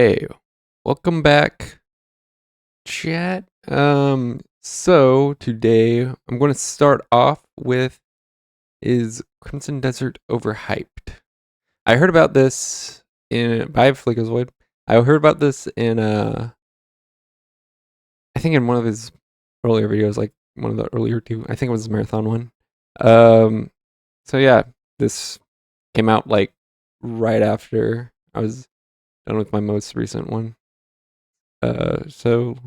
Okay, welcome back, chat. So today I'm going to start off with is Crimson Desert overhyped? I heard about this by Fleekazoid. I heard about this in I think in one of his earlier videos, like one of the earlier two. I think it was the marathon one. Um, so yeah, this came out like right after I was done with my most recent one. So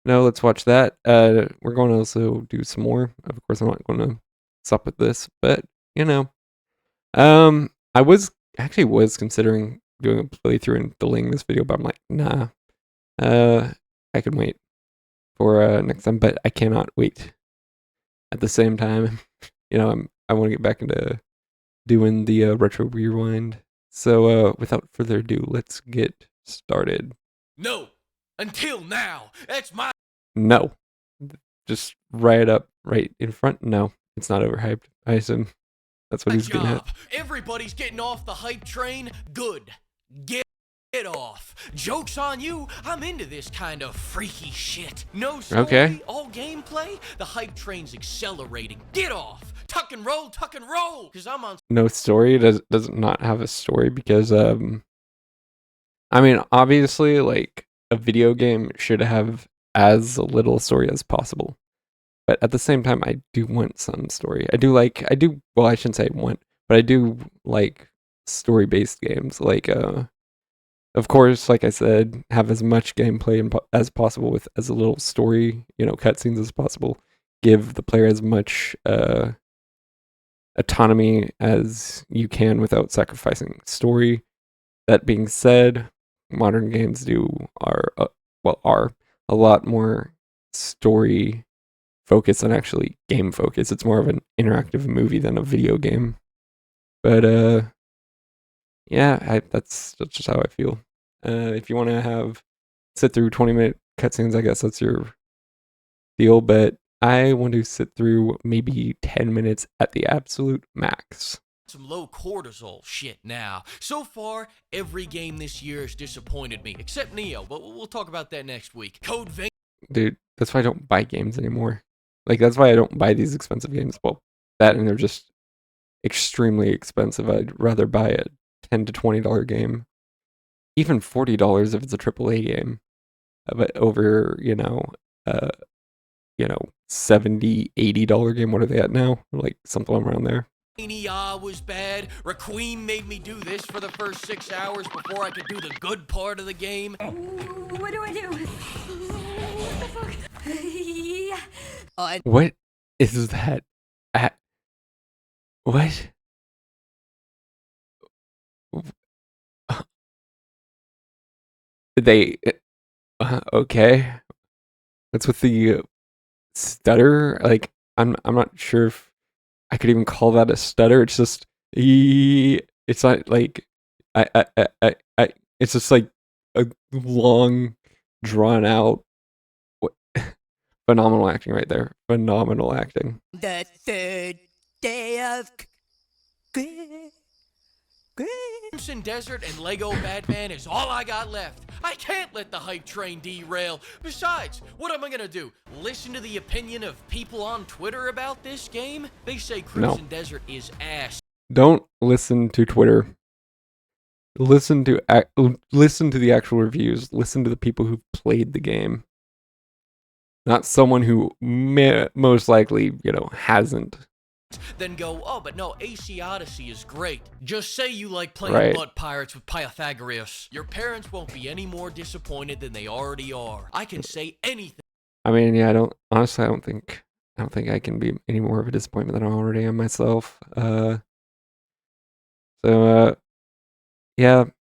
no, let's watch that. We're going to also do some more. Of course, I'm not going to stop at this, but you know, I was considering doing a playthrough and delaying this video, but I'm like, nah. I can wait for next time, but I cannot wait. At the same time, I want to get back into doing the retro rewind. So without further ado, let's get started. No, until now, that's my. No. Just right in front. No, it's not overhyped. I assume that's what he's getting at. Everybody's getting off the hype train. Good. Get off. Joke's on you. I'm into this kind of freaky shit. No story, Okay. all gameplay. The hype train's accelerating. Get off. Tuck and roll, because I'm on. No story. Does not have a story because I mean, obviously, like a video game should have as little story as possible. But at the same time, I do want some story. Well, I shouldn't say want, but I do like story-based games. Like, of course, like I said, have as much gameplay as possible with as little story, cutscenes as possible. Give the player as much autonomy as you can without sacrificing story. That being said, modern games are a lot more story focus than actually game focus. It's more of an interactive movie than a video game. But yeah, that's just how I feel. If you want to sit through 20-minute cutscenes, I guess that's your deal. But I want to sit through maybe 10 minutes at the absolute max. Some low cortisol shit now. So far, every game this year has disappointed me, except Neo, but we'll talk about that next week. Code Vein. Dude, that's why I don't buy games anymore. Like, that's why I don't buy these expensive games. Well, that and they're just extremely expensive. I'd rather buy a $10 to $20 game, even $40 if it's a AAA game, but over $70, $80 game. What are they at now? Like something around there. Was bad. Requiem made me do this for the first 6 hours before I could do the good part of the game. What do I do? What the fuck? What is that? What? They okay. What's with the stutter? Like I'm not sure if I could even call that a stutter. It's just it's not like I it's just like a long drawn out phenomenal acting right there. Phenomenal acting. The third day of Crimson Desert and Lego Batman is all I got left. I can't let the hype train derail. Besides, what am I gonna do? Listen to the opinion of people on Twitter about this game? They say Crimson Desert is ass. Don't listen to Twitter. Listen to the actual reviews. Listen to the people who played the game. Not someone who most likely, hasn't. Then go, oh, but no, AC Odyssey is great. Just say you like playing Butt Pirates with Pythagoras. Your parents won't be any more disappointed than they already are. I can say anything. I mean, yeah, I don't think I can be any more of a disappointment than I already am myself. Yeah,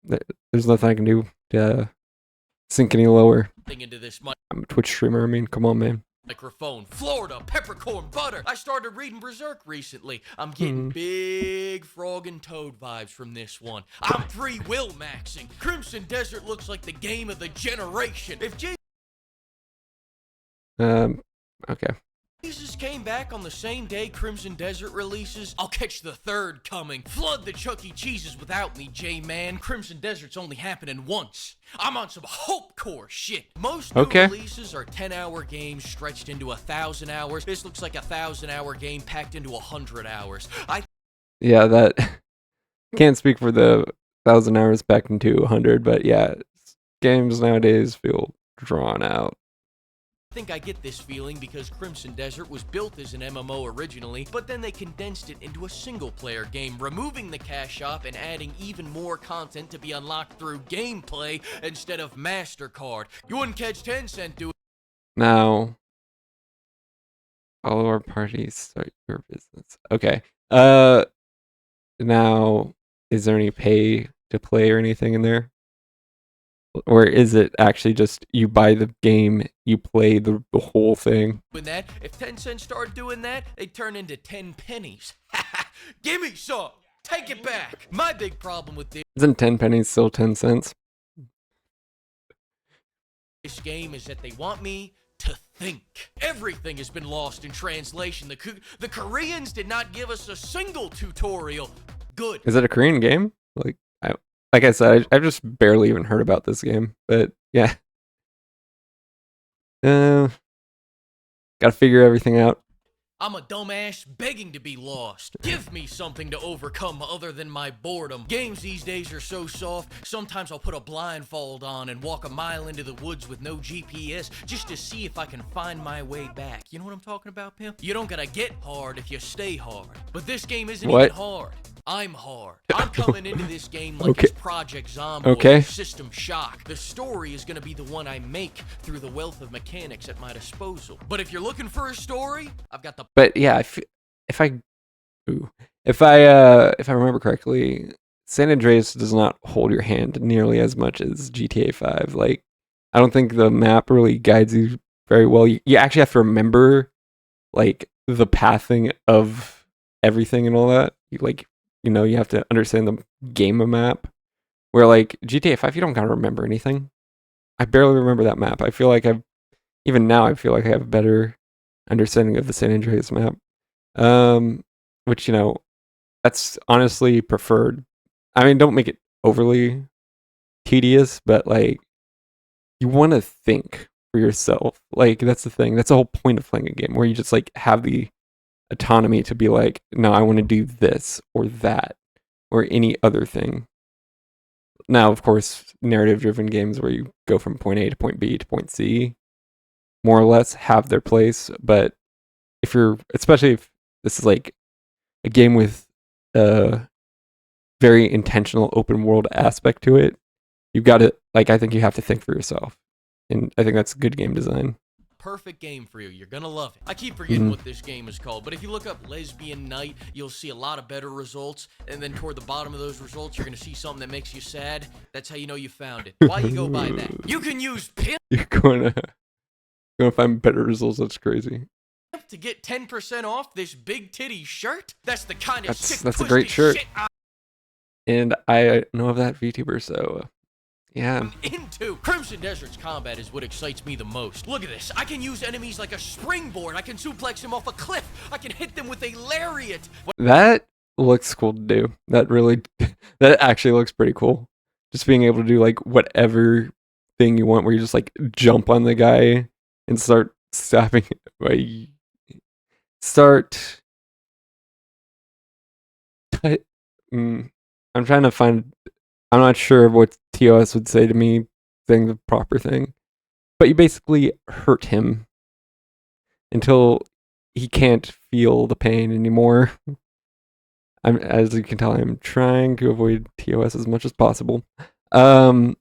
there's nothing I can do to sink any lower. Into this I'm a Twitch streamer. I mean, come on, man. Microphone, Florida, peppercorn, butter. I started reading Berserk recently. I'm getting big Frog and Toad vibes from this one. I'm free will maxing. Crimson Desert looks like the game of the generation. If Okay. Releases came back on the same day Crimson Desert releases. I'll catch the third coming. Flood the Chuck E. Cheeses without me, J-Man. Crimson Desert's only happening once. I'm on some hope core shit. Most new releases are 10-hour games stretched into 1,000 hours. This looks like a 1,000-hour game packed into 100 hours. Yeah, that can't speak for the 1,000 hours packed into 100, but yeah, games nowadays feel drawn out. I think I get this feeling because Crimson Desert was built as an MMO originally, but then they condensed it into a single-player game, removing the cash shop and adding even more content to be unlocked through gameplay instead of MasterCard. You wouldn't catch Tencent doing. Now, follow our party, start your business. Okay. Now, is there any pay to play or anything in there? Or is it actually just you buy the game, you play the whole thing? That if Tencent started doing that, they'd turn into 10 pennies. Give me some. Take it back. My big problem with Isn't 10 pennies still 10 cents? This game is that they want me to think. Everything has been lost in translation. The Koreans did not give us a single tutorial. Good. Is it a Korean game? Like I said, I've just barely even heard about this game, but yeah. Gotta figure everything out. I'm a dumbass begging to be lost. Give me something to overcome other than my boredom. Games these days are so soft, sometimes I'll put a blindfold on and walk a mile into the woods with no GPS just to see if I can find my way back. You know what I'm talking about, Pimp? You don't gotta get hard if you stay hard. But this game isn't even hard. I'm hard. I'm coming into this game like it's Project Zombie or System Shock. The story is gonna be the one I make through the wealth of mechanics at my disposal. But if you're looking for a story, I've got the. But yeah, if I remember correctly, San Andreas does not hold your hand nearly as much as GTA 5. Like, I don't think the map really guides you very well. You actually have to remember, like, the pathing of everything and all that. You have to understand the game map. Where, like, GTA 5, you don't gotta remember anything. I barely remember that map. I feel like even now, I feel like I have a better understanding of the San Andreas map. Which, that's honestly preferred. I mean, don't make it overly tedious, but, like, you want to think for yourself. Like, that's the thing. That's the whole point of playing a game, where you just, like, have the autonomy to be like, no, I want to do this or that or any other thing. Now, of course, narrative-driven games where you go from point A to point B to point C more or less have their place, but especially if this is like a game with a very intentional open world aspect to it, you've got to, like, I think you have to think for yourself. And I think that's good game design. Perfect game for you. You're gonna love it. I keep forgetting what this game is called, but if you look up Lesbian Night, you'll see a lot of better results, and then toward the bottom of those results, you're gonna see something that makes you sad. That's how you know you found it. Why you go by that? You can use Pimp. You're gonna find better results. That's crazy. To get 10% off this big titty shirt? That's the kind of sick that's a great shirt. And I know of that VTuber, so yeah. Into Crimson Desert's combat is what excites me the most. Look at this. I can use enemies like a springboard. I can suplex them off a cliff. I can hit them with a lariat. That looks cool to do. That actually looks pretty cool. Just being able to do, like, whatever thing you want, where you just, like, jump on the guy and start stopping. I'm trying to find. I'm not sure what TOS would say to me saying the proper thing, but you basically hurt him until he can't feel the pain anymore. As you can tell, I'm trying to avoid TOS as much as possible. But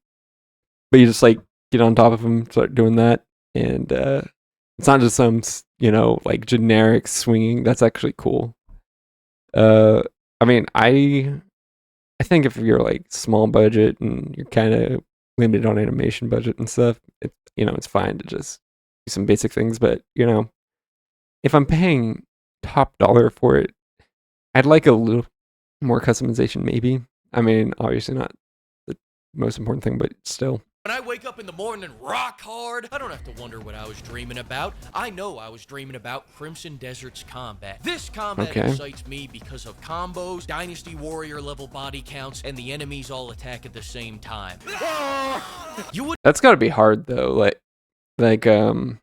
you just, like, get on top of him, start doing that, and it's not just some, like, generic swinging. That's actually cool. I mean, I think if you're, like, small budget and you're kind of limited on animation budget and stuff, it's fine to just do some basic things. But, if I'm paying top dollar for it, I'd like a little more customization, maybe. I mean, obviously not the most important thing, but still. When I wake up in the morning rock hard, I don't have to wonder what I was dreaming about. I know I was dreaming about Crimson Desert's combat. This combat excites me because of combos, Dynasty Warrior level body counts, and the enemies all attack at the same time. That's gotta be hard though. Like you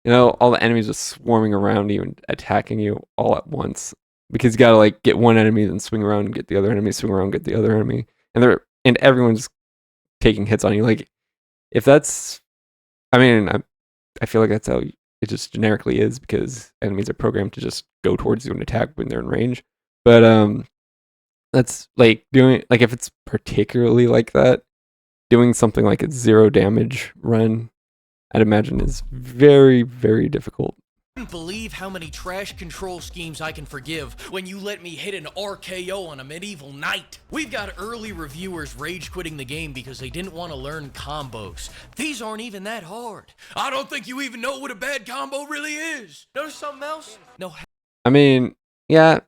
know, all the enemies just swarming around you and attacking you all at once. Because you gotta like get one enemy, then swing around and get the other enemy, swing around, get the other enemy, and everyone's taking hits on you. Like, if that's, I mean, I feel like that's how it just generically is because enemies are programmed to just go towards you and attack when they're in range. But that's like doing like if it's particularly like that, doing something like a 0 damage run, I'd imagine is very, very difficult. I can't believe how many trash control schemes I can forgive when you let me hit an RKO on a medieval knight. We've got early reviewers rage quitting the game because they didn't want to learn combos. These aren't even that hard. I don't think you even know what a bad combo really is. Notice something else? No. I mean, yeah,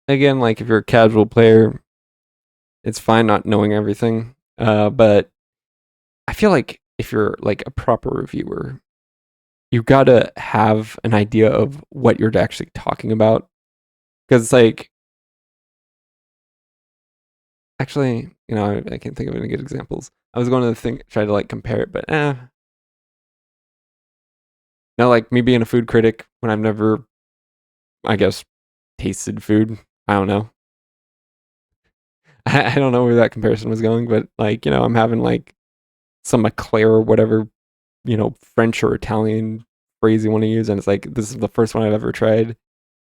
again, like if you're a casual player, it's fine not knowing everything. But I feel like if you're like a proper reviewer, you gotta have an idea of what you're actually talking about. Because it's like, actually, you know, I can't think of any good examples. I was going to try to like compare it, but no, like me being a food critic when I've never, I guess, tasted food. I don't know. I don't know where that comparison was going, but like, you know, I'm having like some eclair or whatever, you know, French or Italian phrase you want to use, and it's like, this is the first one I've ever tried.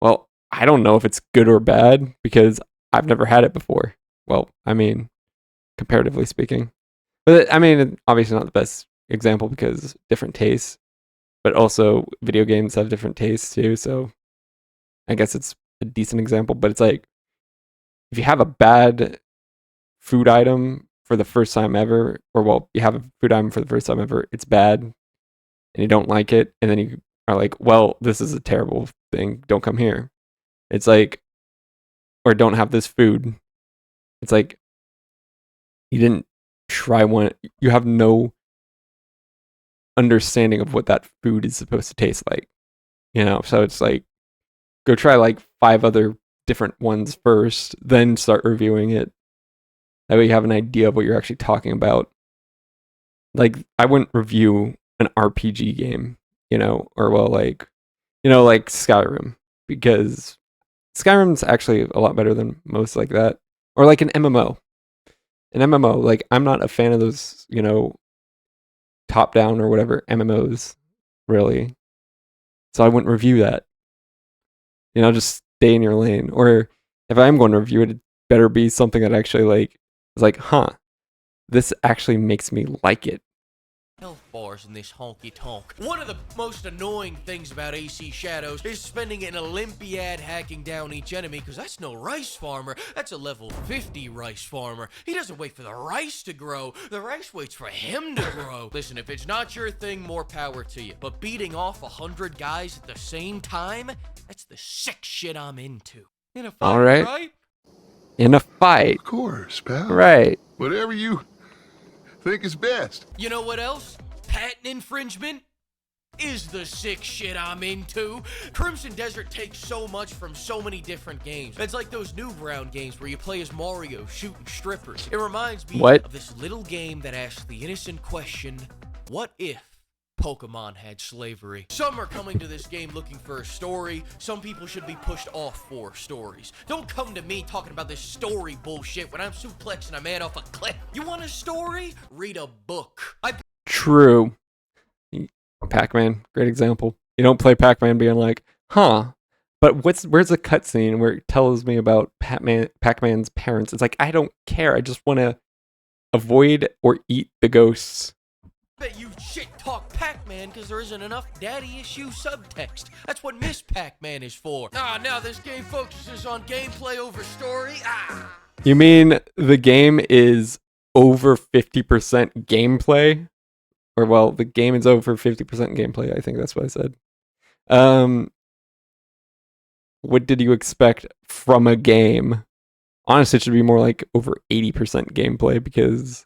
Well, I don't know if it's good or bad because I've never had it before. Well, I mean, comparatively speaking. But I mean, obviously not the best example because different tastes, but also video games have different tastes too, so I guess it's a decent example, but it's like, if you have a bad food item for the first time ever, or well, you have a food item for the first time ever, it's bad, and you don't like it, and then you are like, well, this is a terrible thing, don't come here. It's like, or don't have this food. It's like, you didn't try one, you have no understanding of what that food is supposed to taste like. You know, so it's like, go try like 5 other different ones first, then start reviewing it. That way you have an idea of what you're actually talking about. Like, I wouldn't review an RPG game, you know, or well, like, you know, like Skyrim, because Skyrim's actually a lot better than most like that. Or like an MMO. An MMO, like, I'm not a fan of those, you know, top-down or whatever MMOs, really. So I wouldn't review that. You know, just stay in your lane. Or if I am going to review it, it better be something that actually like is like, huh, this actually makes me like it. Health bars in this honky tonk. One of the most annoying things about AC Shadows is spending an Olympiad hacking down each enemy, because that's no rice farmer. That's a level 50 rice farmer. He doesn't wait for the rice to grow. The rice waits for him to grow. Listen, if it's not your thing, more power to you. But beating off 100 guys at the same time, that's the sick shit I'm into. In a fight, all right? Right? In a fight. Of course, pal. Right. Whatever you think is best. You know what else? Patent infringement is the sick shit I'm into. Crimson Desert takes so much from so many different games. It's like those Newground games where you play as Mario shooting strippers. It reminds me of this little game that asks the innocent question, what if Pokemon had slavery? Some are coming to this game looking for a story. Some people should be pushed off for stories. Don't come to me talking about this story bullshit when I'm suplexing a man off a cliff. You want a story? Read a book. True. Pac-Man, great example. You don't play Pac-Man being like, huh, but where's the cutscene where it tells me about Pac-Man's parents? It's like, I don't care. I just want to avoid or eat the ghosts. Bet you shit talk Pac-Man because there isn't enough daddy issue subtext. That's what Miss Pac-Man is for. Now this game focuses on gameplay over story. You mean the game is over 50% gameplay? Or well, the game is over 50% gameplay. I think that's what I said. What did you expect from a game? Honestly, it should be more like over 80% gameplay because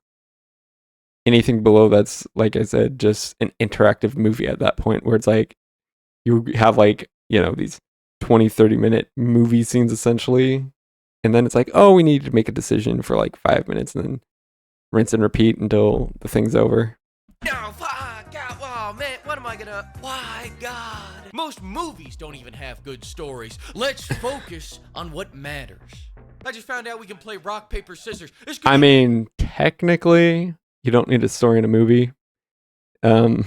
anything below that's, like I said, just an interactive movie at that point, where it's like you have like, you know, these 20-30 minute movie scenes essentially, and then it's like, oh, we need to make a decision for like 5 minutes, and then rinse and repeat until the thing's over. Oh, fuck! Oh, man, what am I gonna... Why, God. Most movies don't even have good stories. Let's focus on what matters. I just found out we can play rock, paper, scissors. I mean, technically, you don't need a story in a movie. The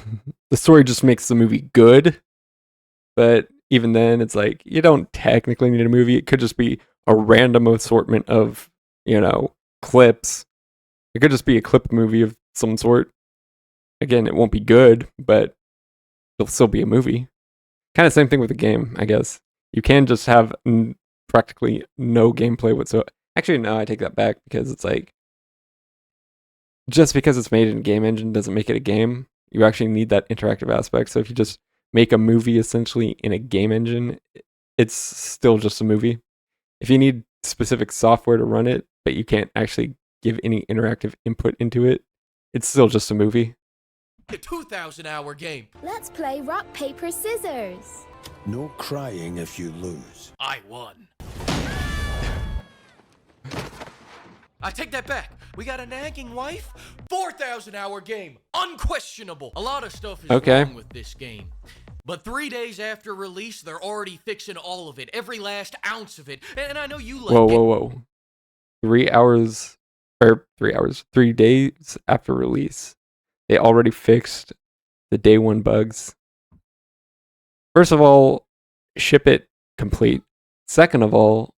story just makes the movie good. But even then, it's like, you don't technically need a movie. It could just be a random assortment of, you know, clips. It could just be a clip movie of some sort. Again, it won't be good, but it'll still be a movie. Kind of same thing with a game, I guess. You can just have practically no gameplay whatsoever. Actually, no, I take that back, because it's like, just because it's made in a game engine doesn't make it a game. You actually need that interactive aspect. So if you just make a movie essentially in a game engine, it's still just a movie. If you need specific software to run it, but you can't actually give any interactive input into it, it's still just a movie. A 2,000-hour game. Let's play rock, paper, scissors. No crying if you lose. I won. I take that back. We got a nagging wife. 4,000-hour game. Unquestionable. A lot of stuff is wrong with this game. But 3 days after release, they're already fixing all of it. Every last ounce of it. And I know you like Whoa. 3 days after release, they already fixed the day one bugs. First of all, ship it complete. Second of all,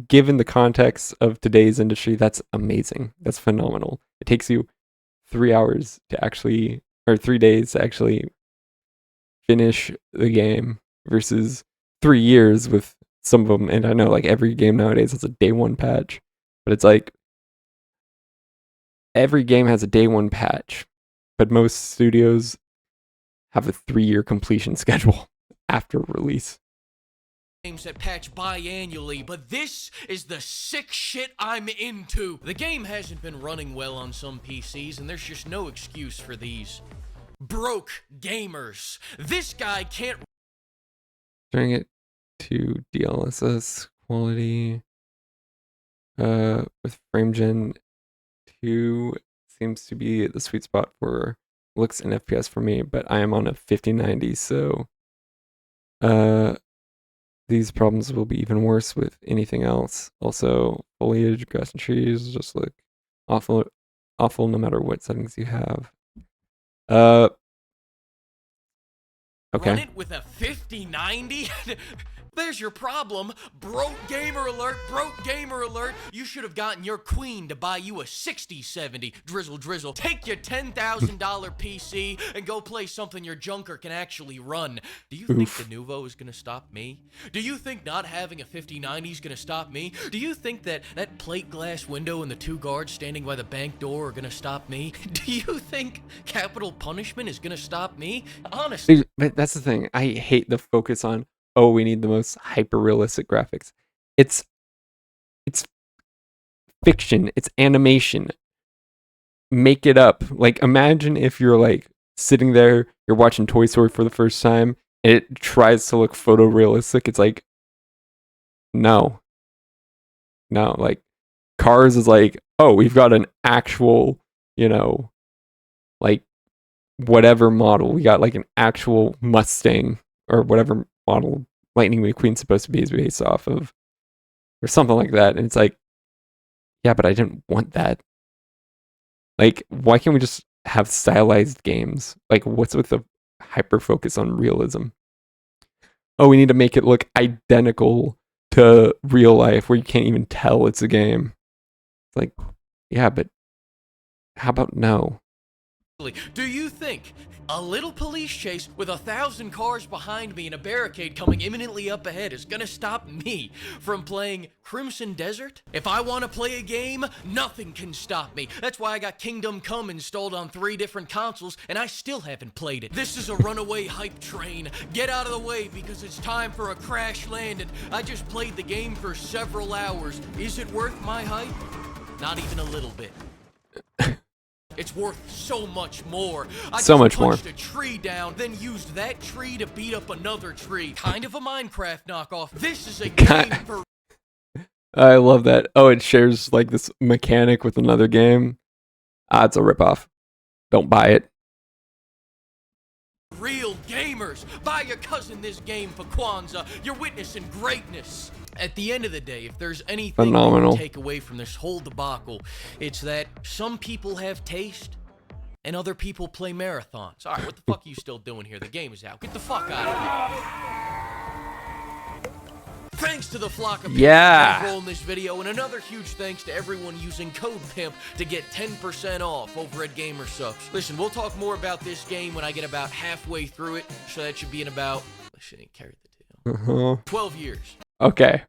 given the context of today's industry, that's amazing. That's phenomenal. It takes you 3 hours to actually, or 3 days to actually finish the game versus 3 years with some of them. And I know like every game nowadays has a day one patch, but it's like every game has a day one patch, but most studios have a 3-year completion schedule after release. Games that patch biannually, but this is the sick shit I'm into. The game hasn't been running well on some PCs, and there's just no excuse for these broke gamers. This guy can't... Turning it to DLSS quality with FrameGen 2 seems to be the sweet spot for looks and FPS for me, but I am on a 5090, so these problems will be even worse with anything else. Also, foliage, grass and trees just look awful no matter what settings you have. Okay. Run it with a 5090? There's your problem. Broke gamer alert, broke gamer alert. You should have gotten your queen to buy you a 6070. Drizzle. Take your $10,000 PC and go play something your junker can actually run. Do you think the Nuvo is going to stop me? Do you think not having a 5090 is going to stop me? Do you think that plate glass window and the 2 guards standing by the bank door are going to stop me? Do you think capital punishment is going to stop me? Honestly. But that's the thing. I hate the focus on, oh, we need the most hyper-realistic graphics. It's fiction. It's animation. Make it up. Like, imagine if you're, like, sitting there, you're watching Toy Story for the first time, and it tries to look photorealistic. It's like, no. Like, Cars is like, oh, we've got an actual, you know, like, whatever model. We got, like, an actual Mustang, or whatever model Lightning McQueen's supposed to be is based off of, or something like that. And it's like, yeah, but I didn't want that. Like, why can't we just have stylized games? Like, what's with the hyper focus on realism? Oh, we need to make it look identical to real life where you can't even tell it's a game. It's like, yeah, but how about no? Do you think a little police chase with 1,000 cars behind me and a barricade coming imminently up ahead is gonna stop me from playing Crimson Desert? If I want to play a game, nothing can stop me. That's why I got Kingdom Come installed on 3 different consoles, and I still haven't played it. This is a runaway hype train. Get out of the way because it's time for a crash landing. I just played the game for several hours. Is it worth my hype? Not even a little bit. It's worth so much more. I So just much more. punched a tree down, then used that tree to beat up another tree. Kind of a Minecraft knockoff. This is a game for I love that. Oh, it shares like this mechanic with another game. Ah, it's a ripoff. Don't buy it. real gamers. Buy your cousin this game for Kwanzaa. You're witnessing greatness. At the end of the day, if there's anything Phenomenal. we can take away from this whole debacle, it's that some people have taste and other people play marathons. All right, what the fuck are you still doing here? The game is out. Get the fuck out of here. Thanks to the flock of people Yeah. rolling this video, and another huge thanks to everyone using code PIMP to get 10% off over at GamerSupps. Listen, we'll talk more about this game when I get about halfway through it, so that should be in about, I shouldn't carry the tale, 12 years. Okay.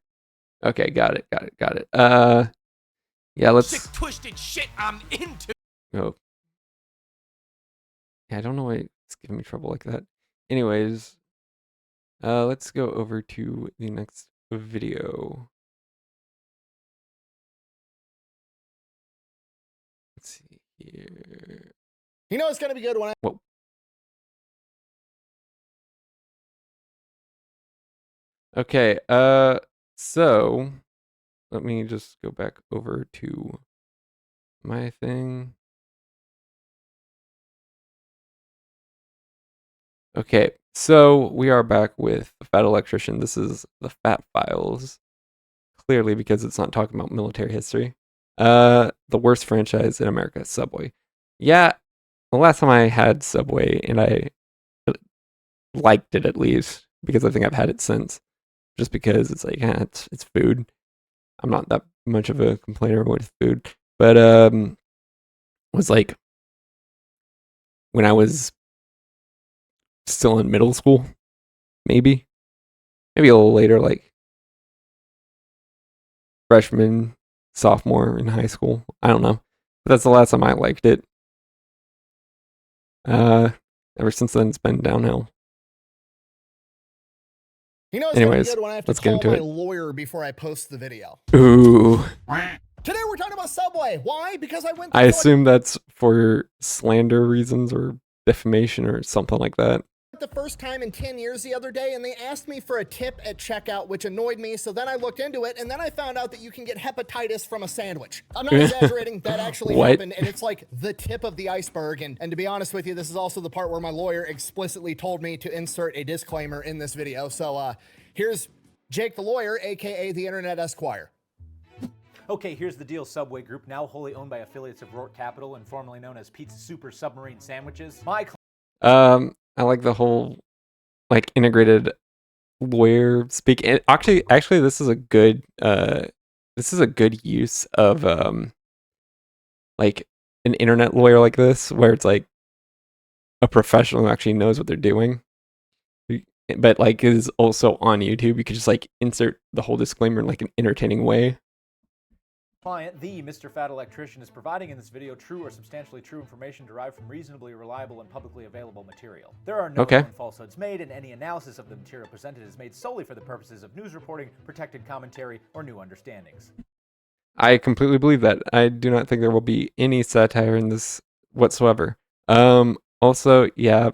Okay, got it. Yeah, let's Sick, twisted shit I'm into. go. Yeah, I don't know why it's giving me trouble like that. Anyways, let's go over to the next video. Let's see here. You know it's gonna be good when I. Whoa. Okay, so let me just go back over to my thing. Okay, so we are back with the Fat Electrician. This is the Fat Files. Clearly, because it's not talking about military history. The worst franchise in America, Subway. Yeah, the last time I had Subway, and I liked it at least, because I think I've had it since. Just because it's like, yeah, it's food. I'm not that much of a complainer with food. But was like when I was still in middle school, maybe a little later, like freshman, sophomore in high school. I don't know. But that's the last time I liked it. Ever since then, it's been downhill. You know it's Anyways, gonna be good when I have to let's get call into my it. lawyer before I post the video. Ooh, Today we're talking about Subway. Why? Because I went. I assume that's for slander reasons or defamation or something like that. The first time in 10 years the other day, and they asked me for a tip at checkout, which annoyed me. So then I looked into it, and then I found out that you can get hepatitis from a sandwich. I'm not exaggerating. That actually What? happened, and it's like the tip of the iceberg. And to be honest with you, this is also the part where my lawyer explicitly told me to insert a disclaimer in this video. So here's Jake the lawyer, aka the Internet Esquire. Okay, here's the deal, Subway Group, now wholly owned by affiliates of Rourke Capital and formerly known as Pizza Super Submarine Sandwiches. I like the whole like integrated lawyer speak. And actually, this is a good use of like an internet lawyer like this, where it's like a professional who actually knows what they're doing, but like is also on YouTube. You could just like insert the whole disclaimer in like an entertaining way. Client, the Mr. Fat Electrician, is providing in this video true or substantially true information derived from reasonably reliable and publicly available material. There are no known falsehoods made, and any analysis of the material presented is made solely for the purposes of news reporting, protected commentary, or new understandings. I completely believe that. I do not think there will be any satire in this whatsoever. Also, yeah,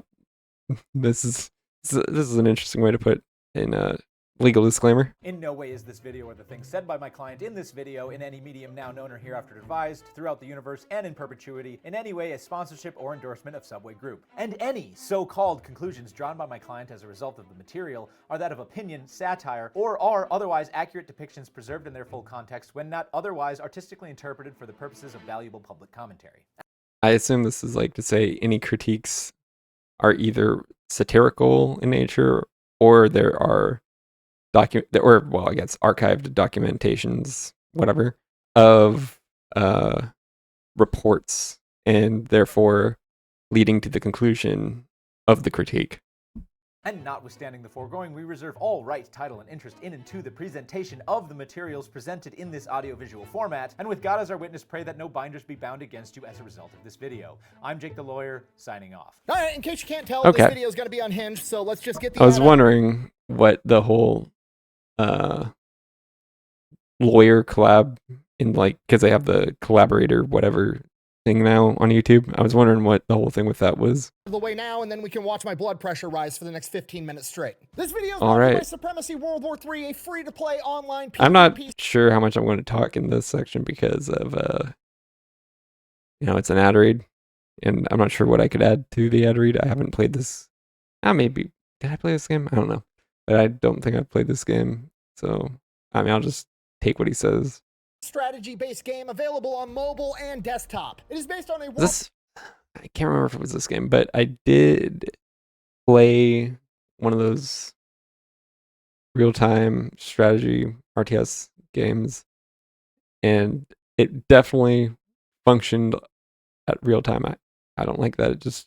this is an interesting way to put in a legal disclaimer. In no way is this video or the things said by my client in this video in any medium now known or hereafter devised throughout the universe and in perpetuity in any way a sponsorship or endorsement of Subway Group. And any so-called conclusions drawn by my client as a result of the material are that of opinion, satire, or are otherwise accurate depictions preserved in their full context when not otherwise artistically interpreted for the purposes of valuable public commentary. I assume this is like to say any critiques are either satirical in nature or there are archived documentations, whatever, of reports, and therefore leading to the conclusion of the critique. And notwithstanding the foregoing, we reserve all right, title, and interest in and to the presentation of the materials presented in this audiovisual format, and with God as our witness, pray that no binders be bound against you as a result of this video. I'm Jake the lawyer, signing off. All right, in case you can't tell, Okay. this video is going to be unhinged, so let's just get the. I was wondering what the whole lawyer collab in, like, because they have the collaborator whatever thing now on YouTube. I was wondering what the whole thing with that was. The way now, and then we can watch my blood pressure rise for the next 15 minutes straight. This video is All brought to you right. by Supremacy World War III, a free-to-play online PvP. I'm not sure how much I'm going to talk in this section because of, it's an ad read, and I'm not sure what I could add to the ad read. I haven't played this. Maybe. Did I play this game? I don't know. But I don't think I've played this game. So, I'll just take what he says. Strategy-based game available on mobile and desktop. It is based on a... I can't remember if it was this game, but I did play one of those real-time strategy RTS games, and it definitely functioned at real time. I don't like that. Because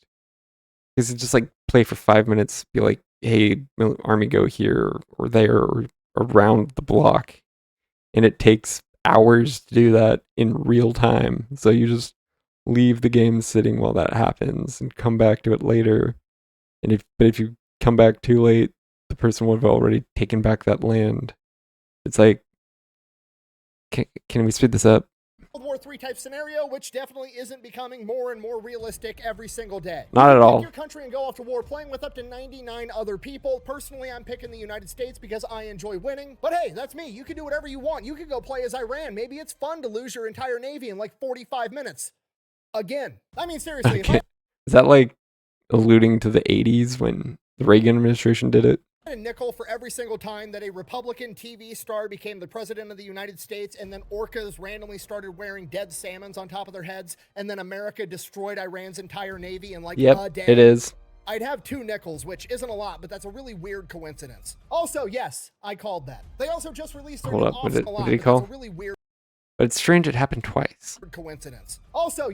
it's just like play for 5 minutes, be like, hey, army, go here or there or around the block, and it takes hours to do that in real time. So you just leave the game sitting while that happens and come back to it later. And if you come back too late, the person would have already taken back that land. It's like, can we speed this up? World War III type scenario, which definitely isn't becoming more and more realistic every single day. Not at all. Pick your country and go off to war playing with up to 99 other people. Personally, I'm picking the United States because I enjoy winning. But hey, that's me. You can do whatever you want. You could go play as Iran. Maybe it's fun to lose your entire navy in like 45 minutes. Again. I mean, seriously. Okay. Is that like alluding to the 80s when the Reagan administration did it? A nickel for every single time that a Republican TV star became the president of the United States, and then orcas randomly started wearing dead salmons on top of their heads, and then America destroyed Iran's entire navy in like a day. It is. I'd have 2 nickels, which isn't a lot, but that's a really weird coincidence. Also, yes, I called that. They also just released their Hold new up, what Optional did he Lot, call? That's a really weird But it's strange it happened twice. coincidence. Also,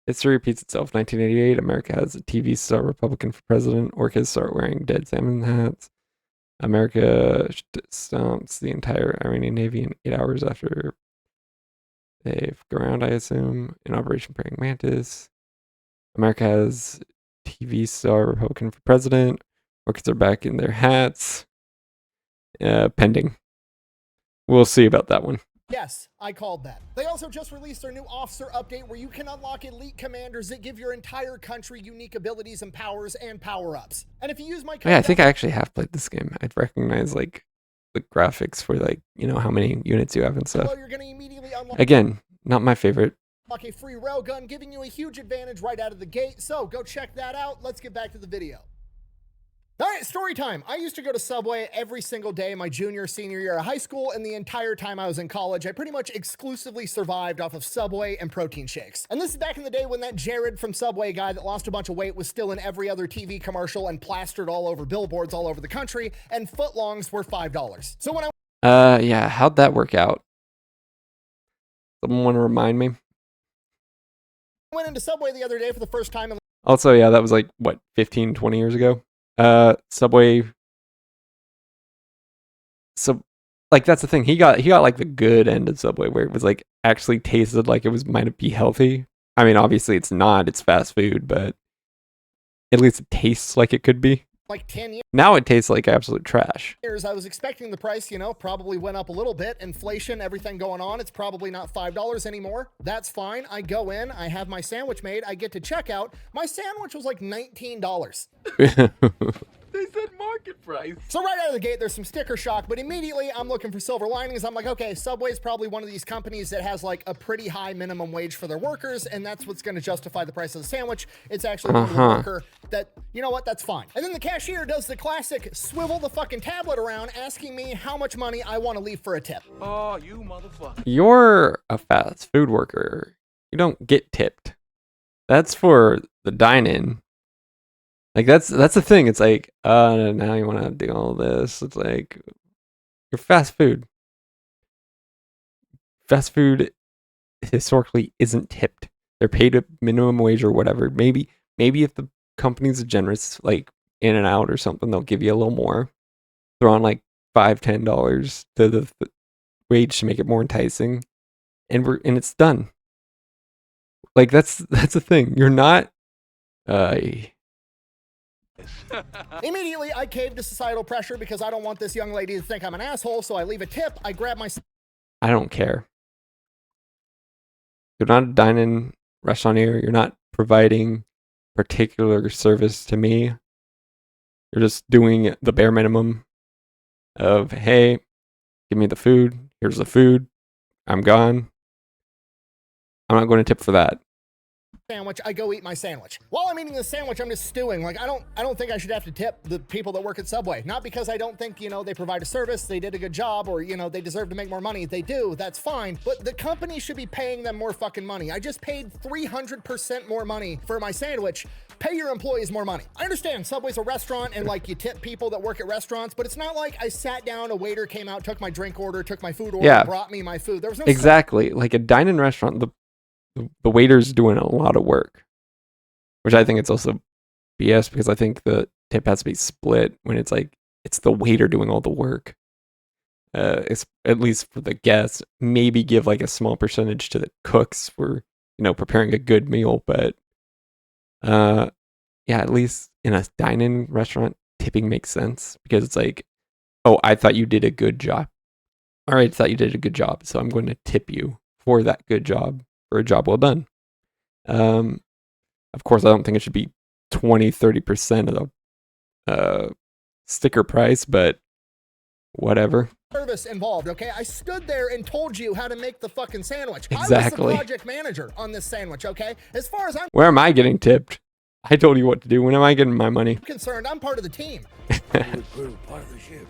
History repeats itself. 1988, America has a TV star Republican for president. Orcas start wearing dead salmon hats. America stomps the entire Iranian Navy in 8 hours after they've ground, I assume, in Operation Praying Mantis. America has TV star Republican for president. Orcas are back in their hats. Pending. We'll see about that one. yes, I called that. They also just released their new officer update where you can unlock elite commanders that give your entire country unique abilities and powers and power-ups. And if you use my code... Yeah, I think I actually have played this game. I'd recognize like the graphics for like, how many units you have and stuff. you're going to immediately unlock... Again, not my favorite. a free railgun, giving you a huge advantage right out of the gate. So go check that out. Let's get back to the video. All right, story time. I used to go to Subway every single day my junior, senior year of high school, and the entire time I was in college, I pretty much exclusively survived off of Subway and protein shakes. And this is back in the day when that Jared from Subway guy that lost a bunch of weight was still in every other TV commercial and plastered all over billboards all over the country, and footlongs were $5. So when Yeah, how'd that work out? Someone want to remind me? I went into Subway the other day for the first time in Also, yeah, that was like, what, 15, 20 years ago? Subway. So, like, that's the thing. He got like the good end of Subway where it was like actually tasted like it might be healthy. I mean, obviously it's not. It's fast food, but at least it tastes like it could be. like 10 years. Now it tastes like absolute trash. I was expecting the price, probably went up a little bit. Inflation, everything going on. It's probably not $5 anymore. That's fine. I go in, I have my sandwich made, I get to checkout. My sandwich was like $19. They said market price. So right out of the gate, there's some sticker shock, but immediately I'm looking for silver linings. I'm like, okay, Subway's probably one of these companies that has like a pretty high minimum wage for their workers, and that's what's going to justify the price of the sandwich. It's actually one worker that, you know what, that's fine. And then the cashier does the classic swivel the fucking tablet around, asking me how much money I want to leave for a tip. Oh, you motherfucker. You're a fast food worker. You don't get tipped. That's for the dine-in. Like, that's the thing. It's like, now you want to do all this. It's like, you're fast food. Fast food historically isn't tipped. They're paid a minimum wage or whatever. Maybe if the company's generous, like In-N-Out or something, they'll give you a little more. Throw on like $5, $10 to the wage to make it more enticing, and it's done. Like, that's the thing. You're not. Immediately, I cave to societal pressure because I don't want this young lady to think I'm an asshole, so I leave a tip, I grab my... I don't care. You're not a dine-in restauranteur. You're not providing particular service to me. You're just doing the bare minimum of, hey, give me the food. Here's the food. I'm gone. I'm not going to tip for that. Sandwich, I go eat my sandwich. While I'm eating the sandwich, I'm just stewing. Like, I don't think I should have to tip the people that work at Subway. Not because I don't think, they provide a service, they did a good job, or, they deserve to make more money. They do, that's fine. But the company should be paying them more fucking money. I just paid 300% more money for my sandwich. Pay your employees more money. I understand Subway's a restaurant and like you tip people that work at restaurants, but it's not like I sat down, a waiter came out, took my drink order, took my food order, brought me my food. There was no exactly. Like a dine-in restaurant, the waiter's doing a lot of work, which I think it's also BS because I think the tip has to be split when it's like it's the waiter doing all the work. It's at least for the guests. Maybe give like a small percentage to the cooks for preparing a good meal, but yeah, at least in a dine-in restaurant, tipping makes sense because it's like, oh, I thought you did a good job. All right, I thought you did a good job, so I'm going to tip you for that good job. For a job well done. Of course, I don't think it should be 20-30% of the sticker price, but whatever. Service involved, okay? I stood there and told you how to make the fucking sandwich. Exactly. I was the project manager on this sandwich, okay? As far as I'm Where am I getting tipped? I told you what to do. When am I getting my money? concerned, I'm part of the team. Part of the ship.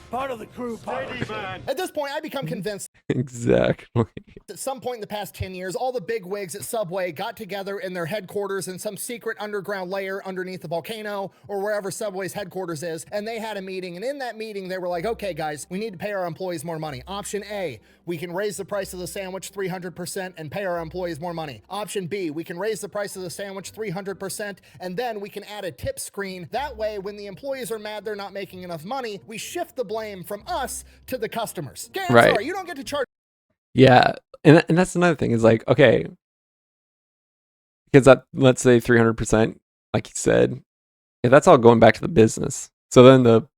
Part of the crew, part of the ship. At this point, I become convinced Exactly. at some point in the past 10 years, all the big wigs at Subway got together in their headquarters in some secret underground layer underneath the volcano or wherever Subway's headquarters is, and they had a meeting, and in that meeting, they were like, okay, guys, we need to pay our employees more money. Option A, we can raise the price of the sandwich 300% and pay our employees more money. Option B, we can raise the price of the sandwich 300% and then we can add a tip screen. That way, when the employees are mad they're not making enough money, we shift the blame from us to the customers. Okay, I'm Right. sorry, you don't get to charge. Yeah, and that's another thing is like, okay, because that, let's say 300%, like you said, yeah, that's all going back to the business. So then the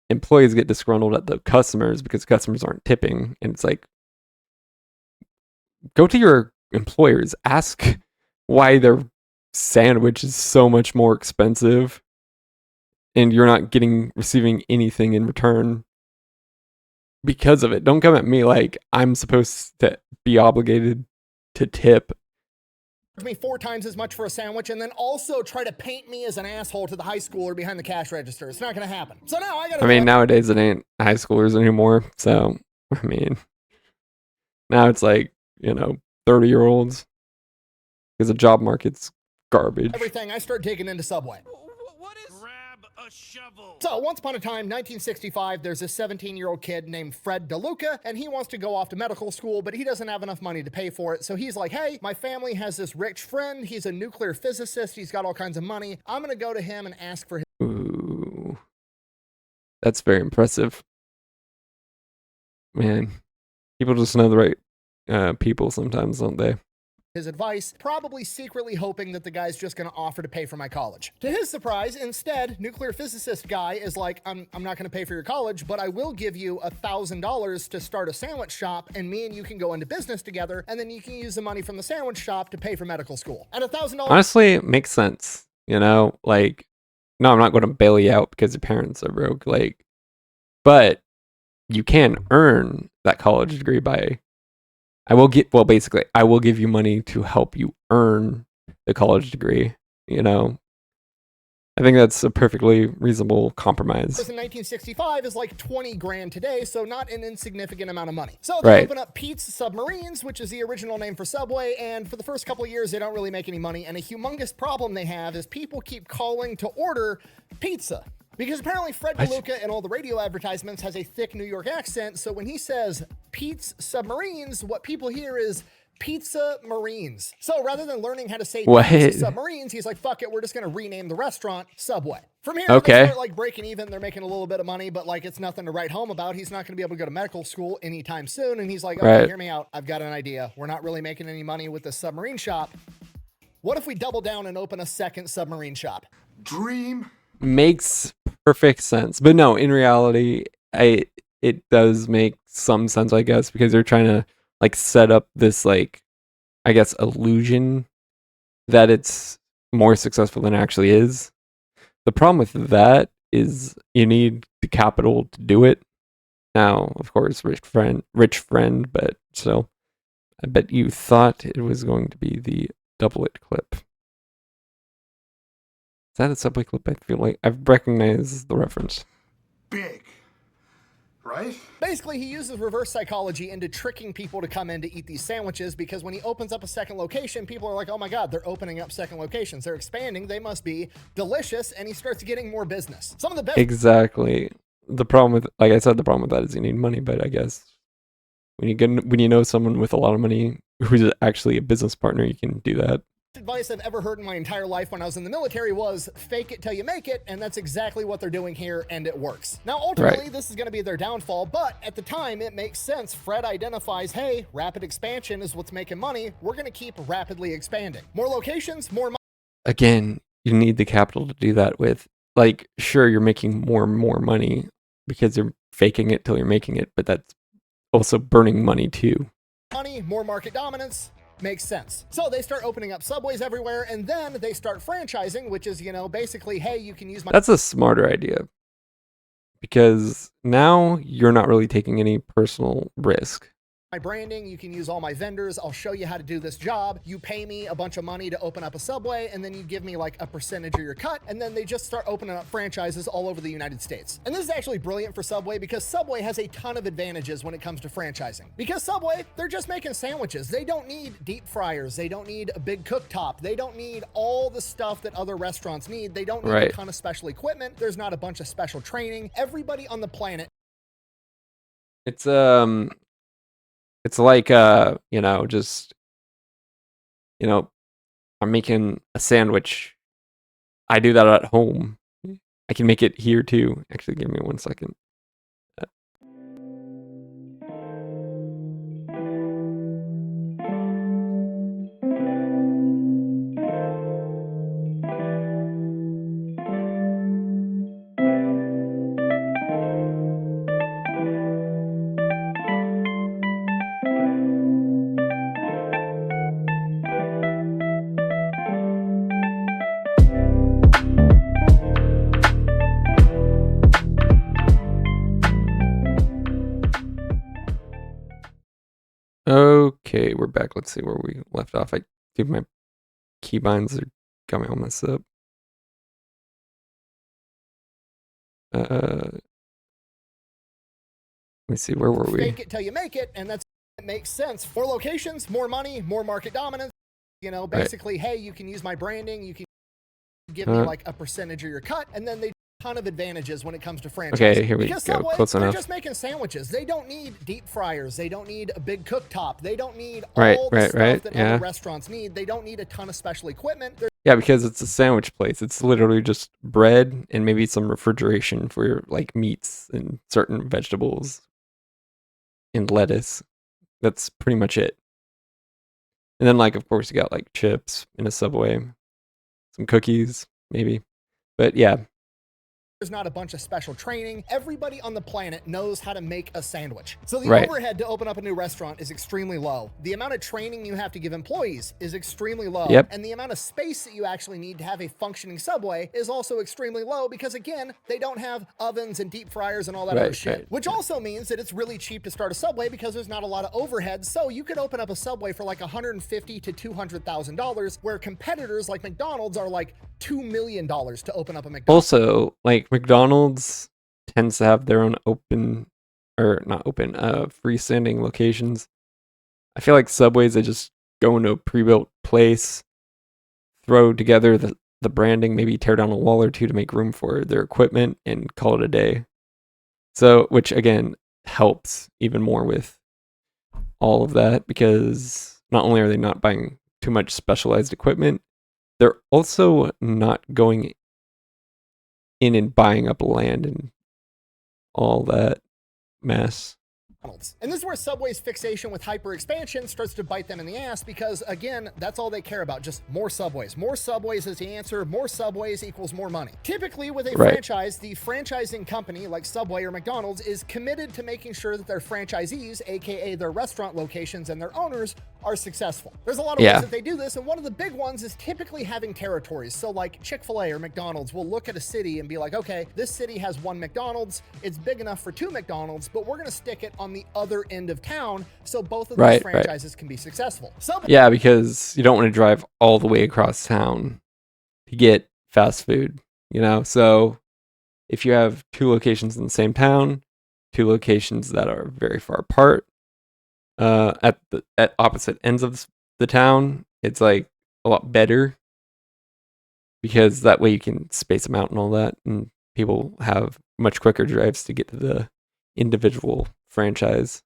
employees get disgruntled at the customers because customers aren't tipping, and it's like, go to your employers, ask why their sandwich is so much more expensive, and you're not receiving anything in return because of it. Don't come at me like I'm supposed to be obligated to tip. Me 4 times as much for a sandwich and then also try to paint me as an asshole to the high schooler behind the cash register. It's not going to happen. So now I got to... I mean, nowadays it ain't high schoolers anymore. So, I mean, now it's like, 30-year-olds because the job market's garbage. everything, I start digging into Subway. What is... Grab a shovel. So once upon a time, 1965, there's a 17-year-old kid named Fred DeLuca, and he wants to go off to medical school, but he doesn't have enough money to pay for it. So he's like, hey, my family has this rich friend. He's a nuclear physicist. He's got all kinds of money. I'm going to go to him and ask for his... Ooh, that's very impressive. Man, people just know the right people sometimes, don't they? his advice, probably secretly hoping that the guy's just going to offer to pay for my college. To his surprise, instead, nuclear physicist guy is like, I'm not going to pay for your college, but I will give you $1,000 to start a sandwich shop, and me and you can go into business together, and then you can use the money from the sandwich shop to pay for medical school. And $1,000... Honestly, it makes sense. You know, like, no, I'm not going to bail you out because your parents are broke. Like, but you can earn that college degree by... I will give you money to help you earn the college degree, you know. I think that's a perfectly reasonable compromise. In 1965 is like 20 grand today, so not an insignificant amount of money. So they open up Pete's Submarines, which is the original name for Subway, and for the first couple of years, they don't really make any money, and a humongous problem they have is people keep calling to order pizza. Because apparently Fred DeLuca in all the radio advertisements has a thick New York accent, so when he says Pete's Submarines, what people hear is Pizza Marines. So rather than learning how to say Pizza Submarines, he's like, fuck it, we're just gonna rename the restaurant Subway. From here, they start like breaking even, they're making a little bit of money, but like it's nothing to write home about. He's not gonna be able to go to medical school anytime soon, and he's like, okay, hear me out, I've got an idea. We're not really making any money with this submarine shop. What if we double down and open a second submarine shop? Dream makes perfect sense, but no, in reality, it does make some sense, I guess, because they're trying to like set up this like I guess, illusion that it's more successful than it actually is. The problem with that is you need the capital to do it. Now, of course, rich friend, but still, I bet you thought it was going to be the double it clip. Is that a Subway clip? I feel like I've recognized the reference. Big. Right? Basically, he uses reverse psychology into tricking people to come in to eat these sandwiches, because when he opens up a second location, people are like, oh my God, they're opening up second locations. They're expanding. They must be delicious. And he starts getting more business. Some of the best. Exactly. The problem with, like I said, the problem with that is you need money, but I guess when you know someone with a lot of money who's actually a business partner, you can do that. Advice I've ever heard in my entire life when I was in the military was fake it till you make it, and that's exactly what they're doing here, and it works. Now, ultimately, This is going to be their downfall, but at the time, it makes sense. Fred identifies, hey, rapid expansion is what's making money. We're going to keep rapidly expanding. More locations, more money. Again, you need the capital to do that with. Like, sure, you're making more and more money because you're faking it till you're making it, but that's also burning money too. Money, more market dominance. Makes sense. So they start opening up Subways everywhere, and then they start franchising, which is, basically, hey, you can use my... That's a smarter idea. Because now you're not really taking any personal risk. My branding, you can use all my vendors. I'll show you how to do this job. You pay me a bunch of money to open up a Subway, and then you give me like a percentage of your cut, and then they just start opening up franchises all over the United States. And this is actually brilliant for Subway, because Subway has a ton of advantages when it comes to franchising. Because Subway, they're just making sandwiches. They don't need deep fryers. They don't need a big cooktop. They don't need all the stuff that other restaurants need. They don't need a ton of special equipment. There's not a bunch of special training. Everybody on the planet. It's like, just, I'm making a sandwich. I do that at home. I can make it here too. Actually, give me 1 second. Okay, we're back. Let's see where we left off. I think my keybinds got me all messed up. Let me see, where were we? Fake it till you make it, and it makes sense. More locations, more money, more market dominance. Basically, hey, you can use my branding. You can give me like a percentage of your cut, and then they ton of advantages when it comes to franchising. Okay, here we go. Subway, close enough. They're just making sandwiches. They don't need deep fryers. They don't need a big cooktop. They don't need all the stuff that other restaurants need. They don't need a ton of special equipment. Yeah, because it's a sandwich place. It's literally just bread and maybe some refrigeration for your like meats and certain vegetables and lettuce. That's pretty much it. And then, like, of course, you got like chips in a Subway, some cookies, maybe. But yeah. There's not a bunch of special training. Everybody on the planet knows how to make a sandwich. So the overhead to open up a new restaurant is extremely low. The amount of training you have to give employees is extremely low. And the amount of space that you actually need to have a functioning Subway is also extremely low, because again, they don't have ovens and deep fryers and all that other shit. Which also means that it's really cheap to start a Subway because there's not a lot of overhead. So you could open up a Subway for like $150,000 to $200,000, where competitors like McDonald's are like $2 million to open up a McDonald's. Also, like, McDonald's tends to have their own freestanding locations. I feel like Subways, they just go into a pre-built place, throw together the branding, maybe tear down a wall or two to make room for their equipment, and call it a day. So, which again helps even more with all of that, because not only are they not buying too much specialized equipment, they're also not going in and buying up land and all that mess. And this is where Subway's fixation with hyper expansion starts to bite them in the ass, because again, that's all they care about, just more Subways. More Subways is the answer. More Subways equals more money. Typically with a franchise, the franchising company like Subway or McDonald's is committed to making sure that their franchisees, aka their restaurant locations and their owners, are successful. There's a lot of ways that they do this, and one of the big ones is typically having territories. So like Chick-fil-A or McDonald's will look at a city and be like, okay, this city has one McDonald's, it's big enough for 2 McDonald's, but we're gonna stick it on the other end of town so both of these franchises can be successful. Yeah, because you don't want to drive all the way across town to get fast food, you know? So if you have 2 locations in the same town, 2 locations that are very far apart, at opposite ends of the town, it's like a lot better because that way you can space them out and all that, and people have much quicker drives to get to the individual franchise.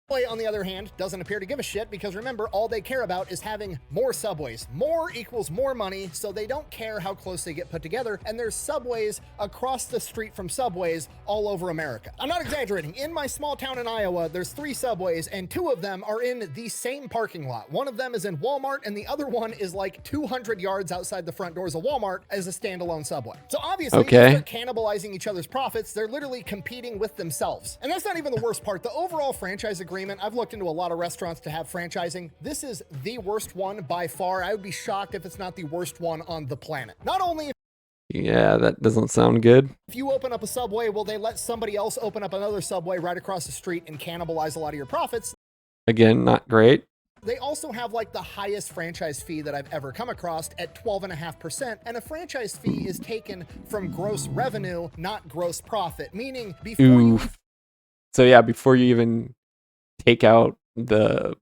Subway, on the other hand, doesn't appear to give a shit because remember, all they care about is having more subways. More equals more money, so they don't care how close they get put together, and there's subways across the street from subways all over America. I'm not exaggerating. In my small town in Iowa, there's 3 subways, and 2 of them are in the same parking lot. One of them is in Walmart, and the other one is like 200 yards outside the front doors of Walmart as a standalone subway. So obviously, they're cannibalizing each other's profits. They're literally competing with themselves. And that's not even the worst part. The overall franchise agreement, I've looked into a lot of restaurants to have franchising. This is the worst one by far. I would be shocked if it's not the worst one on the planet. Not only yeah, that doesn't sound good. if you open up a subway, will they let somebody else open up another subway right across the street and cannibalize a lot of your profits? Again, not great. They also have like the highest franchise fee that I've ever come across at 12.5%, and a franchise fee is taken from gross revenue, not gross profit, meaning before So yeah, before you even take out the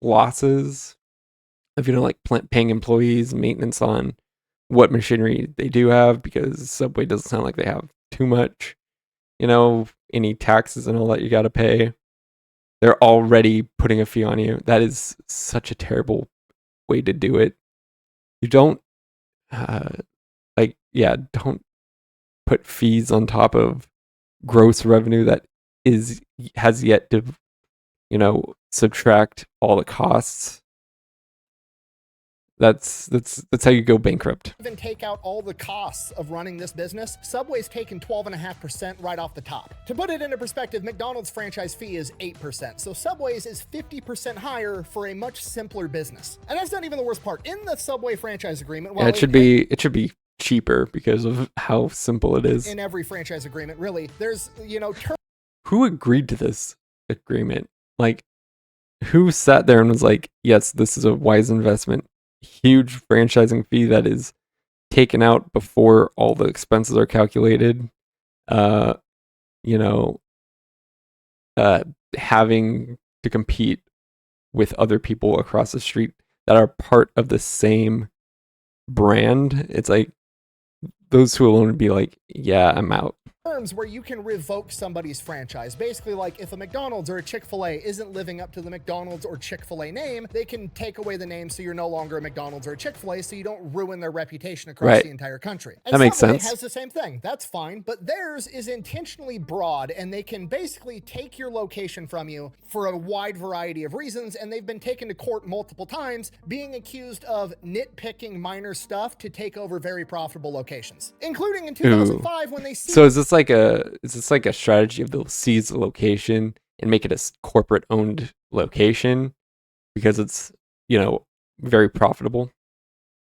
losses of, you know, like paying employees, maintenance on what machinery they do have, because Subway doesn't sound like they have too much, you know, any taxes and all that you got to pay. They're already putting a fee on you. That is such a terrible way to do it. You don't, don't put fees on top of gross revenue that has yet to, you know, subtract all the costs. That's how you go bankrupt. Even take out all the costs of running this business, Subway's taken 12.5% right off the top. To put it into perspective, McDonald's franchise fee is 8%, so Subway's is 50% higher for a much simpler business. And that's not even the worst part. In the Subway franchise agreement, it should be cheaper because of how simple it is. In every franchise agreement, really, there's, you know, who agreed to this agreement? Like, who sat there and was like, yes, this is a wise investment. Huge franchising fee that is taken out before all the expenses are calculated. Having to compete with other people across the street that are part of the same brand. It's like those two alone would be like, yeah, I'm out. Terms where you can revoke somebody's franchise. Basically, like if a McDonald's or a Chick-fil-A isn't living up to the McDonald's or Chick-fil-A name, they can take away the name so you're no longer a McDonald's or a Chick-fil-A, so you don't ruin their reputation across the entire country. And that makes Subway sense. has the same thing. That's fine, but theirs is intentionally broad, and they can basically take your location from you for a wide variety of reasons, and they've been taken to court multiple times, being accused of nitpicking minor stuff to take over very profitable locations, including in 2005 when they So is this like a strategy of they'll seize the location and make it a corporate owned location because it's, you know, very profitable?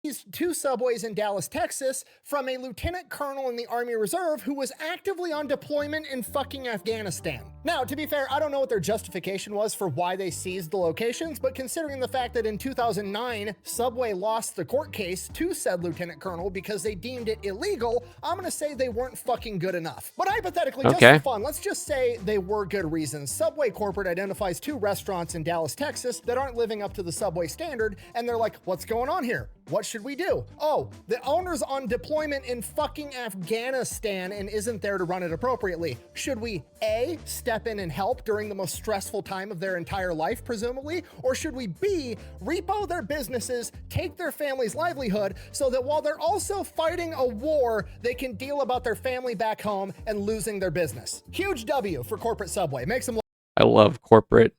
These 2 subways in Dallas, Texas, from a lieutenant colonel in the Army Reserve who was actively on deployment in fucking Afghanistan. Now, to be fair, I don't know what their justification was for why they seized the locations, but considering the fact that in 2009, Subway lost the court case to said lieutenant colonel because they deemed it illegal, I'm gonna say they weren't fucking good enough. But hypothetically, just for fun, let's just say they were good reasons. Subway corporate identifies 2 restaurants in Dallas, Texas that aren't living up to the Subway standard, and they're like, what's going on here? What should we do? Oh, the owner's on deployment in fucking Afghanistan and isn't there to run it appropriately. Should we A, step in and help during the most stressful time of their entire life, presumably? Or should we B, repo their businesses, take their family's livelihood so that while they're also fighting a war, they can deal about their family back home and losing their business? Huge W for corporate Subway. Makes them I love corporate.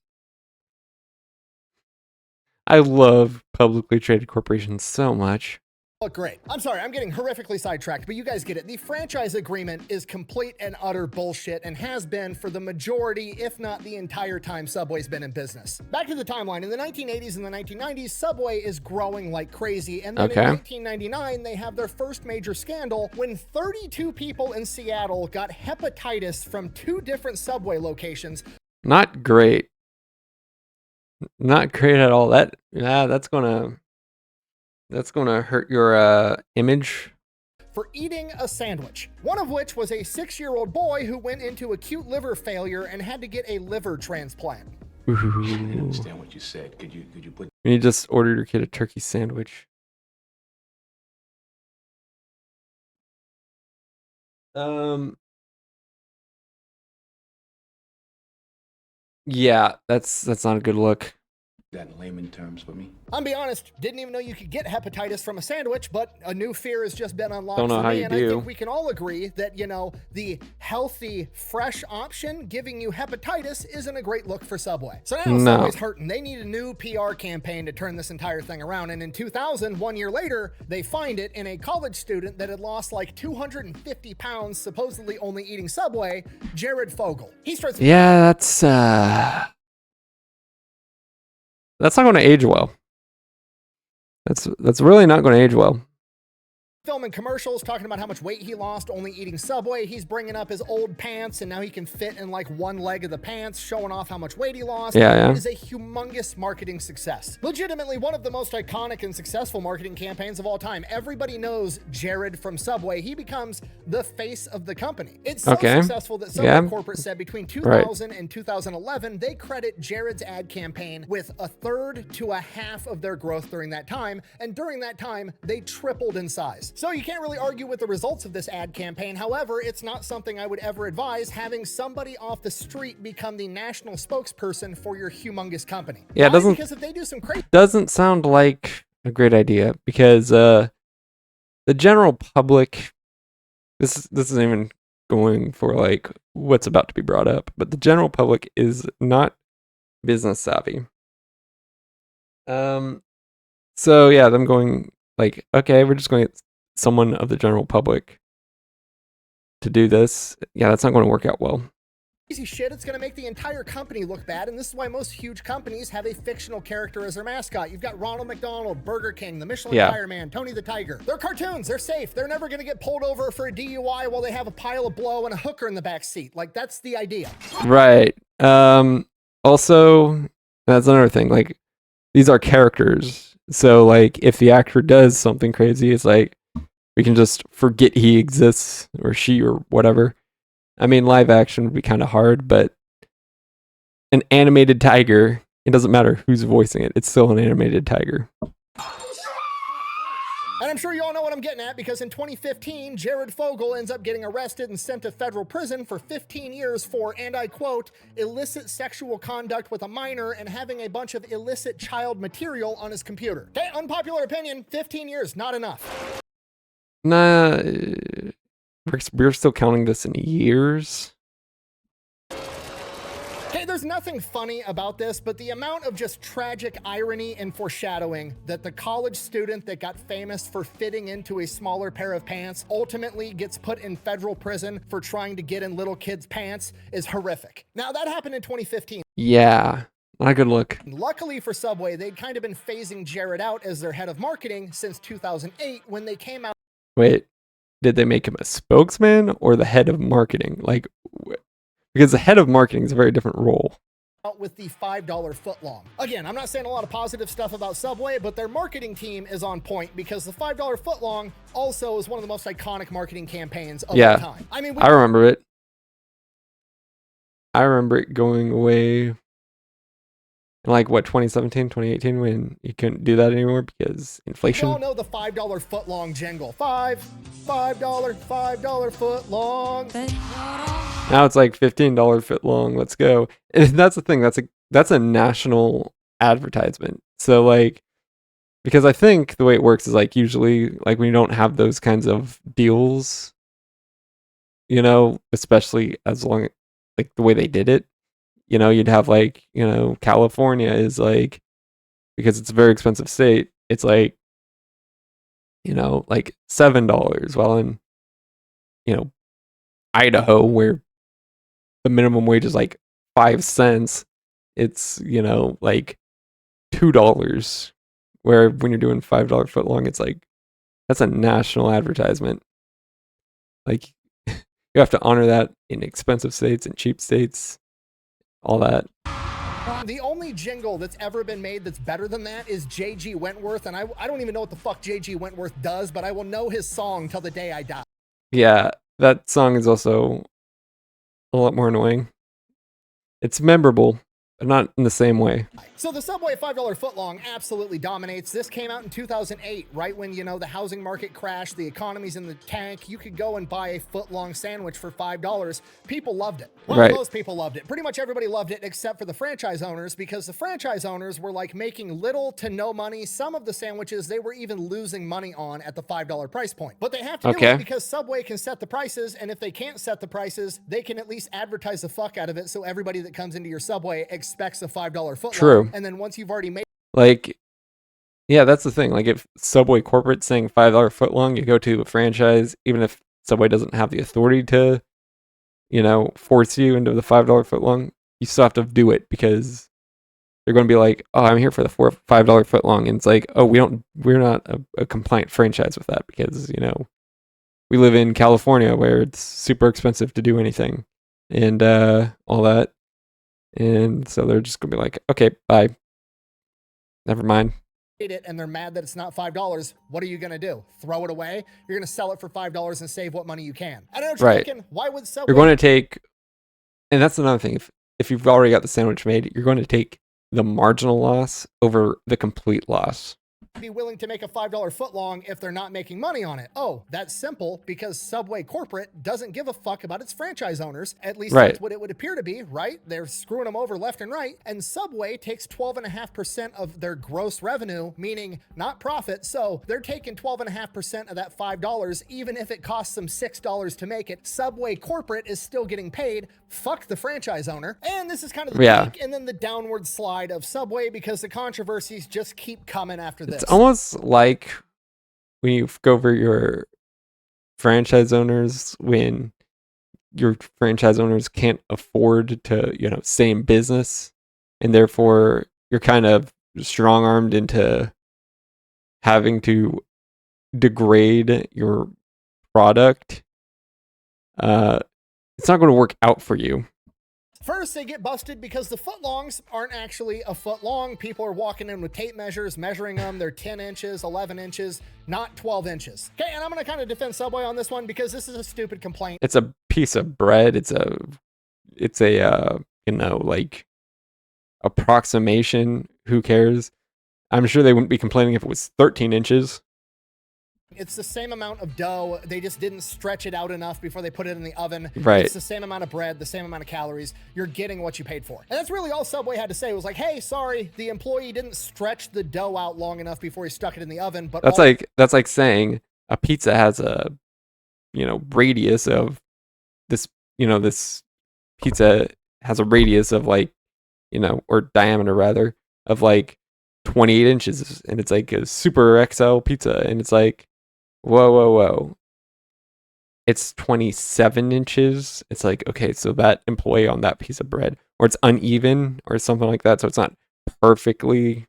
I love publicly traded corporations so much. look great. I'm sorry, I'm getting horrifically sidetracked, but you guys get it. The franchise agreement is complete and utter bullshit and has been for the majority, if not the entire time Subway's been in business. Back to the timeline. In the 1980s and the 1990s, Subway is growing like crazy, and then in 1999, they have their first major scandal when 32 people in Seattle got hepatitis from 2 different Subway locations. Not great. Not great at all. That's gonna hurt your image. For eating a sandwich, one of which was a 6-year-old boy who went into acute liver failure and had to get a liver transplant. Ooh. I didn't understand what you said. Could you put? You just ordered your kid a turkey sandwich. Yeah, that's not a good look. That in layman terms for me. I'll be honest, didn't even know you could get hepatitis from a sandwich, but a new fear has just been unlocked Don't know for how me, you and I do. think we can all agree that, you know, the healthy, fresh option giving you hepatitis isn't a great look for Subway. So now No. Subway's hurting. They need a new PR campaign to turn this entire thing around, and in 2000, 1 year later, they find it in a college student that had lost like 250 pounds, supposedly only eating Subway, Jared Fogle. He starts... Yeah, that's not going to age well. That's really not going to age well. filming commercials, talking about how much weight he lost only eating Subway. He's bringing up his old pants, and now he can fit in like one leg of the pants, showing off how much weight he lost. Yeah. It is a humongous marketing success. Legitimately one of the most iconic and successful marketing campaigns of all time. Everybody knows Jared from Subway. He becomes the face of the company. It's so successful that Subway corporate said between 2000 and 2011, they credit Jared's ad campaign with 1/3 to 1/2 of their growth during that time. And during that time, they tripled in size. So you can't really argue with the results of this ad campaign. However, it's not something I would ever advise, having somebody off the street become the national spokesperson for your humongous company. Yeah, it doesn't, because if they do some crazy, doesn't sound like a great idea, because the general public, this isn't even going for like what's about to be brought up, but the general public is not business savvy. So yeah, them going like, okay, we're just going to get someone of the general public to do this. Yeah, that's not going to work out well. shit, it's going to make the entire company look bad, and this is why most huge companies have a fictional character as their mascot. You've got Ronald McDonald, Burger King, the Michelin Tire Man, Tony the Tiger. They're cartoons, they're safe, they're never going to get pulled over for a DUI while they have a pile of blow and a hooker in the back seat. Like, that's the idea. Right. Also, that's another thing, like, these are characters, so like if the actor does something crazy, it's like we can just forget he exists, or she, or whatever. I mean, live action would be kind of hard, but an animated tiger, it doesn't matter who's voicing it, it's still an animated tiger. And I'm sure you all know what I'm getting at, because in 2015, Jared Fogle ends up getting arrested and sent to federal prison for 15 years for, and I quote, illicit sexual conduct with a minor and having a bunch of illicit child material on his computer. Okay, unpopular opinion, 15 years, not enough. Nah, we're still counting this in years. Okay, there's nothing funny about this, but the amount of just tragic irony and foreshadowing that the college student that got famous for fitting into a smaller pair of pants ultimately gets put in federal prison for trying to get in little kids' pants is horrific. Now, that happened in 2015. Yeah, not a good look. Luckily for Subway, they'd kind of been phasing Jared out as their head of marketing since 2008 when they came out. Wait, did they make him a spokesman or the head of marketing? Like, because the head of marketing is a very different role. With the $5 footlong. Again, I'm not saying a lot of positive stuff about Subway, but their marketing team is on point, because the $5 footlong also is one of the most iconic marketing campaigns of all time. I mean, I remember it. I remember it going away in like, what, 2017, 2018, when you couldn't do that anymore because inflation. We all know the $5 footlong jingle. $5 footlong. Now it's like $15 foot long. Let's go. And that's the thing. That's a national advertisement. So like, because I think the way it works is like usually like when you don't have those kinds of deals, you know, especially as long like the way they did it, you know, you'd have like, you know, California is like, because it's a very expensive state, it's like like $7, while in, Idaho, where the minimum wage is like 5 cents, it's, like $2. Where when you're doing $5 foot long, it's like, that's a national advertisement. Like, you have to honor that in expensive states and cheap states, all that. The only jingle that's ever been made that's better than that is J.G. Wentworth, and I don't even know what the fuck J.G. Wentworth does, but I will know his song till the day I die. Yeah, that song is also a lot more annoying. It's memorable, but not in the same way. So the Subway $5 footlong absolutely dominates. This came out in 2008, right when, the housing market crashed, the economy's in the tank. You could go and buy a footlong sandwich for $5. People loved it. Well, Right. most people loved it. Pretty much everybody loved it except for the franchise owners, because the franchise owners were like making little to no money. Some of the sandwiches they were even losing money on at the $5 price point. But they have to do Okay. it because Subway can set the prices, and if they can't set the prices, they can at least advertise the fuck out of it so everybody that comes into your Subway expects a $5 footlong. True. And then once you've already made Like, yeah, that's the thing. Like, if Subway corporate's saying $5 footlong, you go to a franchise, even if Subway doesn't have the authority to, force you into the $5 footlong, you still have to do it because they're going to be like, oh, I'm here for the $5 footlong. And it's like, oh, we're not a compliant franchise with that because, we live in California where it's super expensive to do anything and all that. And so they're just going to be like, okay, bye. Never mind. it and they're mad that it's not $5, what are you going to do? Throw it away? You're going to sell it for $5 and save what money you can. I don't know what you're Right. thinking. Why would Subway... You're going to take, and that's another thing. If you've already got the sandwich made, you're going to take the marginal loss over the complete loss. Be willing to make a $5 footlong if they're not making money on it. Oh, that's simple because Subway corporate doesn't give a fuck about its franchise owners. At least Right. that's what it would appear to be, right? They're screwing them over left and right. And Subway takes 12.5% of their gross revenue, meaning not profit. So they're taking 12.5% of that $5, even if it costs them $6 to make it. Subway corporate is still getting paid. Fuck the franchise owner. And this is kind of the peak and then the downward slide of Subway because the controversies just keep coming after this. It's almost like when you go over your franchise owners, when your franchise owners can't afford to, stay in business, and therefore you're kind of strong-armed into having to degrade your product. It's not going to work out for you. First, they get busted because the footlongs aren't actually a foot long. People are walking in with tape measures, measuring them. They're 10 inches, 11 inches, not 12 inches. Okay, and I'm going to kind of defend Subway on this one because this is a stupid complaint. It's a piece of bread. It's a like approximation. Who cares? I'm sure they wouldn't be complaining if it was 13 inches. It's the same amount of dough. They just didn't stretch it out enough before they put it in the oven. Right. It's the same amount of bread, the same amount of calories. You're getting what you paid for. And that's really all Subway had to say. It was like, hey, sorry, the employee didn't stretch the dough out long enough before he stuck it in the oven. But that's like saying a pizza has a radius of this. This pizza has a radius of like or diameter rather of like 28 inches, and it's like a super XL pizza, and it's like, whoa. It's 27 inches. It's like, okay, so that employee on that piece of bread, or it's uneven or something like that. So it's not perfectly,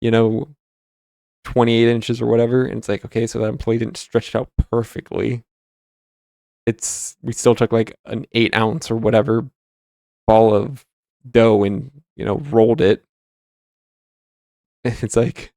28 inches or whatever. And it's like, okay, so that employee didn't stretch it out perfectly. We still took like an 8-ounce or whatever ball of dough and, rolled it. It's like,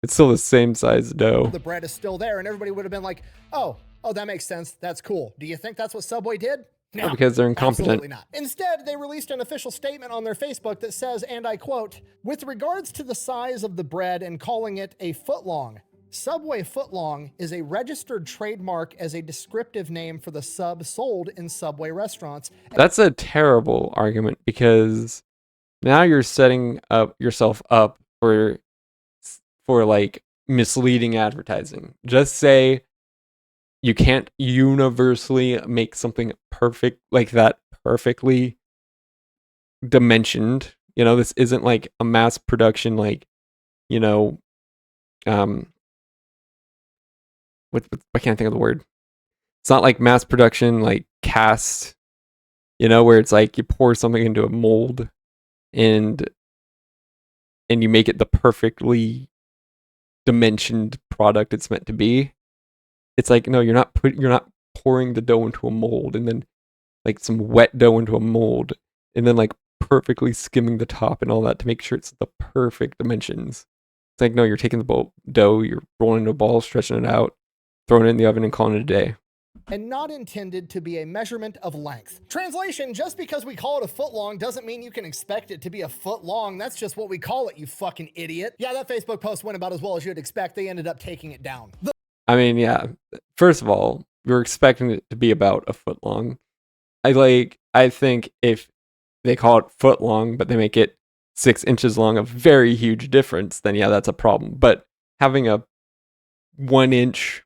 it's still the same size dough. The bread is still there, and everybody would have been like, oh, that makes sense. That's cool. Do you think that's what Subway did? No, because they're incompetent. Absolutely not. Instead, they released an official statement on their Facebook that says, and I quote, with regards to the size of the bread and calling it a footlong, Subway footlong is a registered trademark as a descriptive name for the sub sold in Subway restaurants. That's a terrible argument because now you're setting yourself up for like misleading advertising. Just say you can't universally make something perfect like that, perfectly dimensioned. This isn't like a mass production, like, I can't think of the word. It's not like mass production, like cast, where it's like you pour something into a mold and you make it the perfectly dimensioned product it's meant to be. It's like, no, you're not pouring the dough into a mold and then like some wet dough into a mold and then like perfectly skimming the top and all that to make sure it's the perfect dimensions. It's like, no, you're taking the dough, you're rolling into a ball, stretching it out, throwing it in the oven and calling it a day. And not intended to be a measurement of length. Translation, just because we call it a foot long doesn't mean you can expect it to be a foot long. That's just what we call it, you fucking idiot. Yeah, that Facebook post went about as well as you'd expect. They ended up taking it down. I mean, yeah, first of all, you're expecting it to be about a foot long. I think if they call it foot long, but they make it 6 inches long, a very huge difference, then yeah, that's a problem. But having a 1 inch,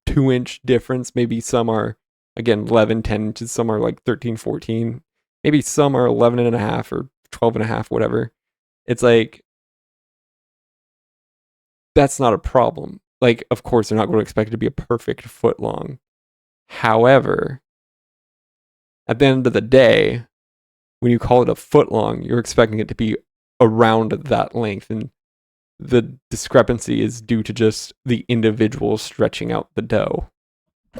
2 inch difference, maybe some are, again, 11, 10 inches, some are like 13, 14, maybe some are 11 and a half or 12 and a half, whatever. It's like, that's not a problem. Like, of course, they're not going to expect it to be a perfect foot long. However, at the end of the day, when you call it a foot long, you're expecting it to be around that length. And the discrepancy is due to just the individual stretching out the dough.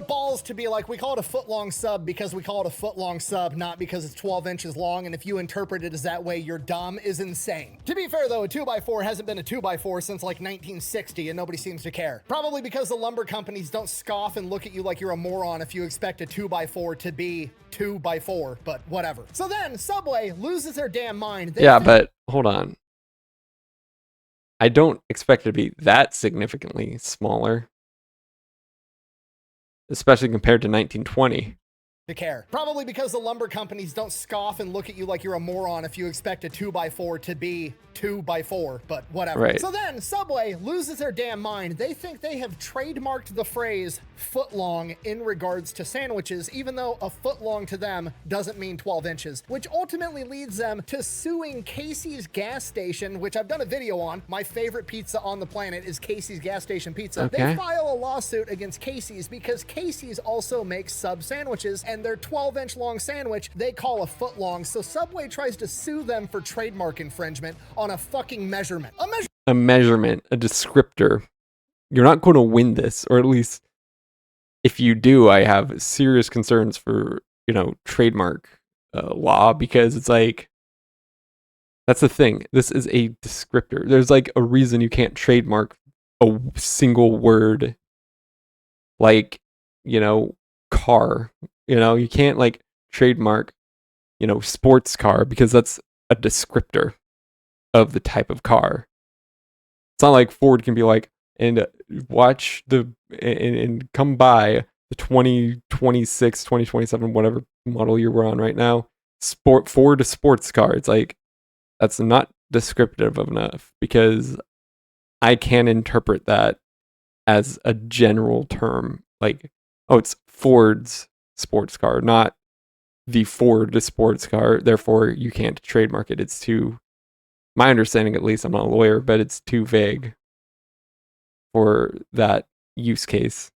Balls to be like, we call it a foot long sub because we call it a foot long sub, not because it's 12 inches long, and if you interpret it as that way, you're dumb, is insane. To be fair though, a 2x4 hasn't been a 2x4 since like 1960 and nobody seems to care. Probably because the lumber companies don't scoff and look at you like you're a moron if you expect a 2x4 to be 2x4, but whatever. So then Subway loses their damn mind. But hold on. I don't expect it to be that significantly smaller, especially compared to 1920. To care. Probably because the lumber companies don't scoff and look at you like you're a moron if you expect a 2x4 to be 2x4, but whatever. Right. So then Subway loses their damn mind. They think they have trademarked the phrase foot long in regards to sandwiches, even though a foot long to them doesn't mean 12 inches, which ultimately leads them to suing Casey's gas station, which I've done a video on. My favorite pizza on the planet is Casey's gas station pizza. Okay. They file a lawsuit against Casey's because Casey's also makes sub sandwiches, and their 12-inch long sandwich they call a foot long. So Subway tries to sue them for trademark infringement on a fucking measurement. A measurement, a descriptor. You're not going to win this, or at least if you do, I have serious concerns for, trademark law, because it's like, that's the thing. This is a descriptor. There's like a reason you can't trademark a single word like, car. You can't like trademark, sports car, because that's a descriptor of the type of car. It's not like Ford can be like, and watch and come by the 2026, 2027, whatever model year we're on right now, Ford sports car. It's like, that's not descriptive enough, because I can interpret that as a general term, like, oh, it's Ford's sports car, not the Ford sports car, therefore you can't trademark it. It's too, my understanding at least, I'm not a lawyer, but it's too vague for that use case.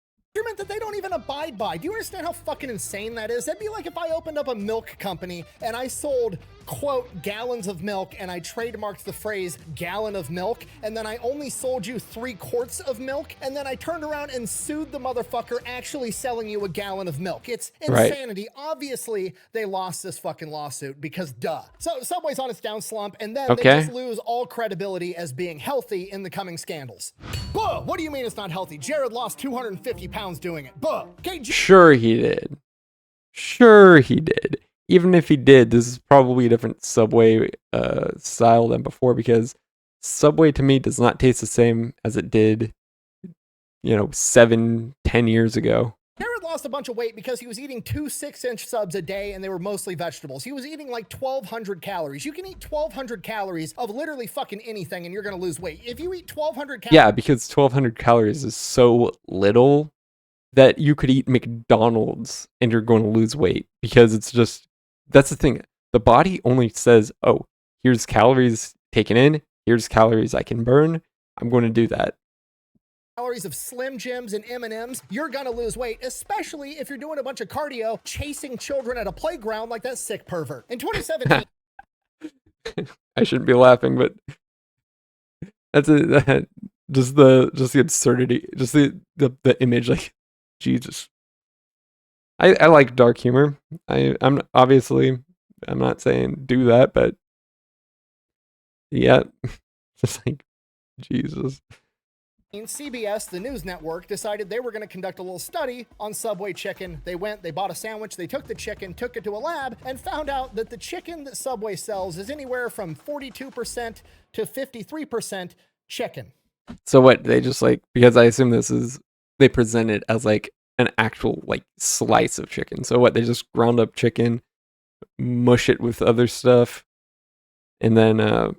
That they don't even abide by. Do you understand how fucking insane that is? That'd be like if I opened up a milk company and I sold, quote, gallons of milk, and I trademarked the phrase gallon of milk, and then I only sold you 3 quarts of milk, and then I turned around and sued the motherfucker actually selling you a gallon of milk. It's insanity. Right. Obviously, they lost this fucking lawsuit because duh. So Subway's on its down slump, and then they just lose all credibility as being healthy in the coming scandals. Buh! What do you mean it's not healthy? Jared lost 250 pounds doing it. Buh! Sure he did. Sure he did. Even if he did, this is probably a different Subway style than before, because Subway to me does not taste the same as it did, 7-10 years ago. Jared lost a bunch of weight because he was eating 2 6-inch subs a day, and they were mostly vegetables. He was eating like 1,200 calories. You can eat 1,200 calories of literally fucking anything, and you're going to lose weight. If you eat 1,200 calories... Yeah, because 1,200 calories is so little that you could eat McDonald's and you're going to lose weight, because it's just... That's the thing. The body only says, oh, here's calories taken in, here's calories I can burn, I'm going to do that. calories of Slim Jims and M&Ms, you're gonna lose weight, especially if you're doing a bunch of cardio chasing children at a playground like that sick pervert. In 2017, I shouldn't be laughing, but that's just the absurdity, just the image, like Jesus. I like dark humor. I'm obviously I'm not saying do that, but yeah, just like Jesus. CBS, the news network, decided they were going to conduct a little study on Subway chicken. They went, they bought a sandwich, they took the chicken, took it to a lab, and found out that the chicken that Subway sells is anywhere from 42% to 53% chicken. So what, they just like, because I assume they present it as like an actual like slice of chicken. So what, they just ground up chicken, mush it with other stuff, and then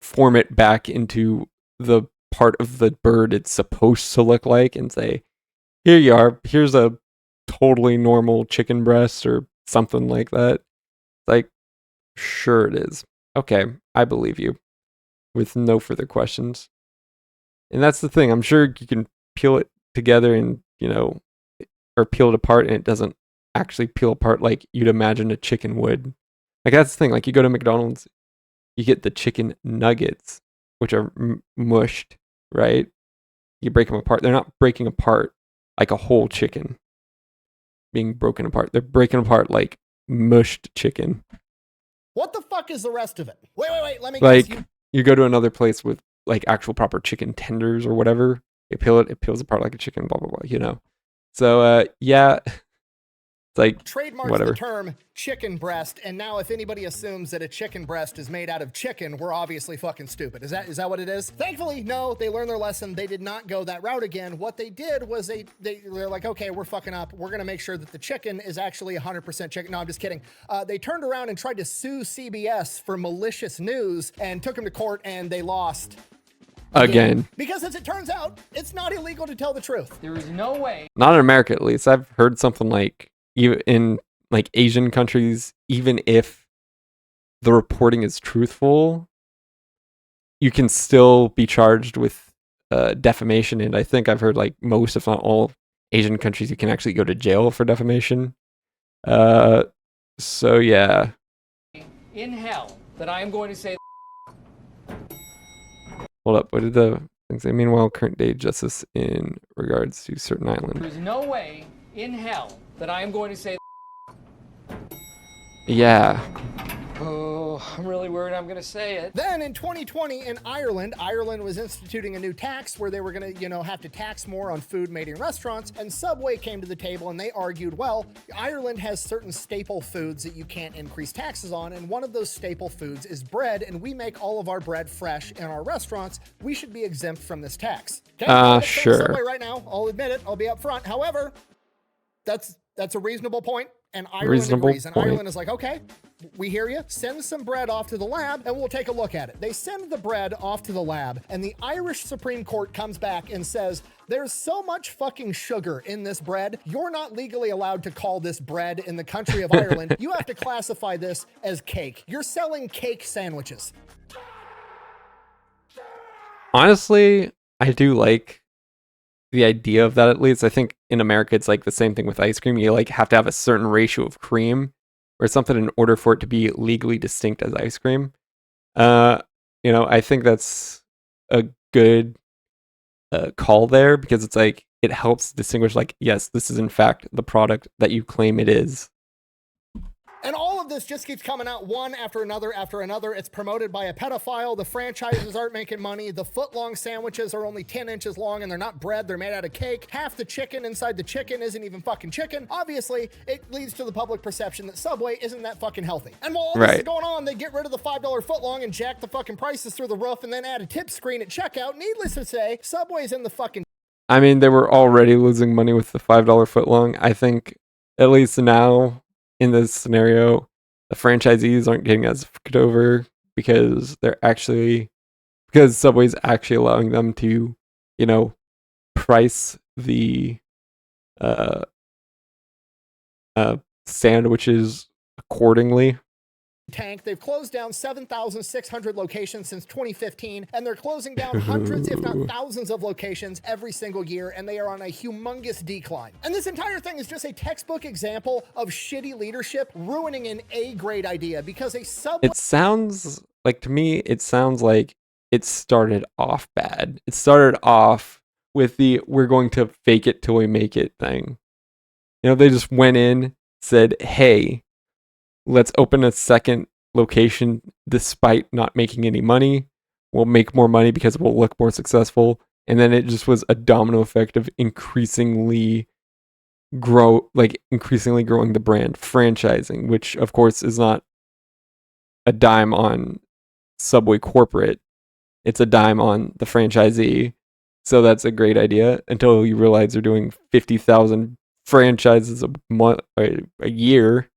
form it back into the part of the bird it's supposed to look like and say, here you are, here's a totally normal chicken breast or something like that. Like, sure it is. Okay, I believe you with no further questions. And that's the thing. I'm sure you can peel it together and, or peel it apart and it doesn't actually peel apart like you'd imagine a chicken would. Like, that's the thing. Like, you go to McDonald's, you get the chicken nuggets, which are mushed, right? You break them apart. They're not breaking apart like a whole chicken being broken apart. They're breaking apart like mushed chicken. What the fuck is the rest of it? Wait. Let me like guess. You go to another place with like actual proper chicken tenders or whatever. They peel it. It peels apart like a chicken. Blah blah blah. So yeah. It's like Trademarks whatever. the term chicken breast, and now if anybody assumes that a chicken breast is made out of chicken, we're obviously fucking stupid. Is that what it is? Thankfully, no, they learned their lesson. They did not go that route again. What they did was they're like, okay, we're fucking up. We're gonna make sure that the chicken is actually 100% chicken. No, I'm just kidding. They turned around and tried to sue CBS for malicious news and took them to court, and they lost. Again. Because as it turns out, it's not illegal to tell the truth. There is no way. Not in America, at least. I've heard something like in like Asian countries, even if the reporting is truthful, you can still be charged with defamation. And I think I've heard like most, if not all, Asian countries, you can actually go to jail for defamation. So yeah. In hell, that I am going to say. Hold up. What did the thing say? Meanwhile, current day justice in regards to certain island. There is no way in hell that I am going to say. Yeah. Oh, I'm really worried I'm going to say it. Then in 2020 in Ireland was instituting a new tax where they were going to, have to tax more on food made in restaurants. And Subway came to the table and they argued, well, Ireland has certain staple foods that you can't increase taxes on. And one of those staple foods is bread. And we make all of our bread fresh in our restaurants. We should be exempt from this tax. Okay? Sure. Subway right now, I'll admit it. I'll be up front. However, that's a reasonable point. And Ireland agrees. And Ireland is like, okay, we hear you. Send some bread off to the lab and we'll take a look at it. They send the bread off to the lab and the Irish Supreme Court comes back and says, there's so much fucking sugar in this bread. You're not legally allowed to call this bread in the country of Ireland. You have to classify this as cake. You're selling cake sandwiches. Honestly, I do like the idea of that, at least. I think in America it's like the same thing with ice cream. You like have to have a certain ratio of cream or something in order for it to be legally distinct as ice cream. I think that's a good call there, because it's like it helps distinguish, like, yes, this is in fact the product that you claim it is. And all of this just keeps coming out one after another after another. It's promoted by a pedophile. The franchises aren't making money. The foot-long sandwiches are only 10 inches long and they're not bread. They're made out of cake. Half the chicken inside the chicken isn't even fucking chicken. Obviously, it leads to the public perception that Subway isn't that fucking healthy. And while all this is going on, they get rid of the $5 footlong and jack the fucking prices through the roof and then add a tip screen at checkout. Needless to say, Subway's in the fucking... I mean, they were already losing money with the $5 footlong. I think, at least now, in this scenario, the franchisees aren't getting as fucked over because Subway's actually allowing them to, price the sandwiches accordingly. tank. They've closed down 7,600 locations since 2015, and they're closing down hundreds, if not thousands of locations every single year, and they are on a humongous decline. And this entire thing is just a textbook example of shitty leadership ruining an A-grade idea, because a Subway... It sounds like, to me, it sounds like it started off bad. It started off with the we're going to fake it till we make it thing. You know, they just went in, said, hey, let's open a second location despite not making any money. We'll make more money because we'll look more successful. And then it just was a domino effect of increasingly growing the brand. Franchising, which of course is not a dime on Subway corporate. It's a dime on the franchisee. So that's a great idea until you realize they're doing 50,000 franchises a year.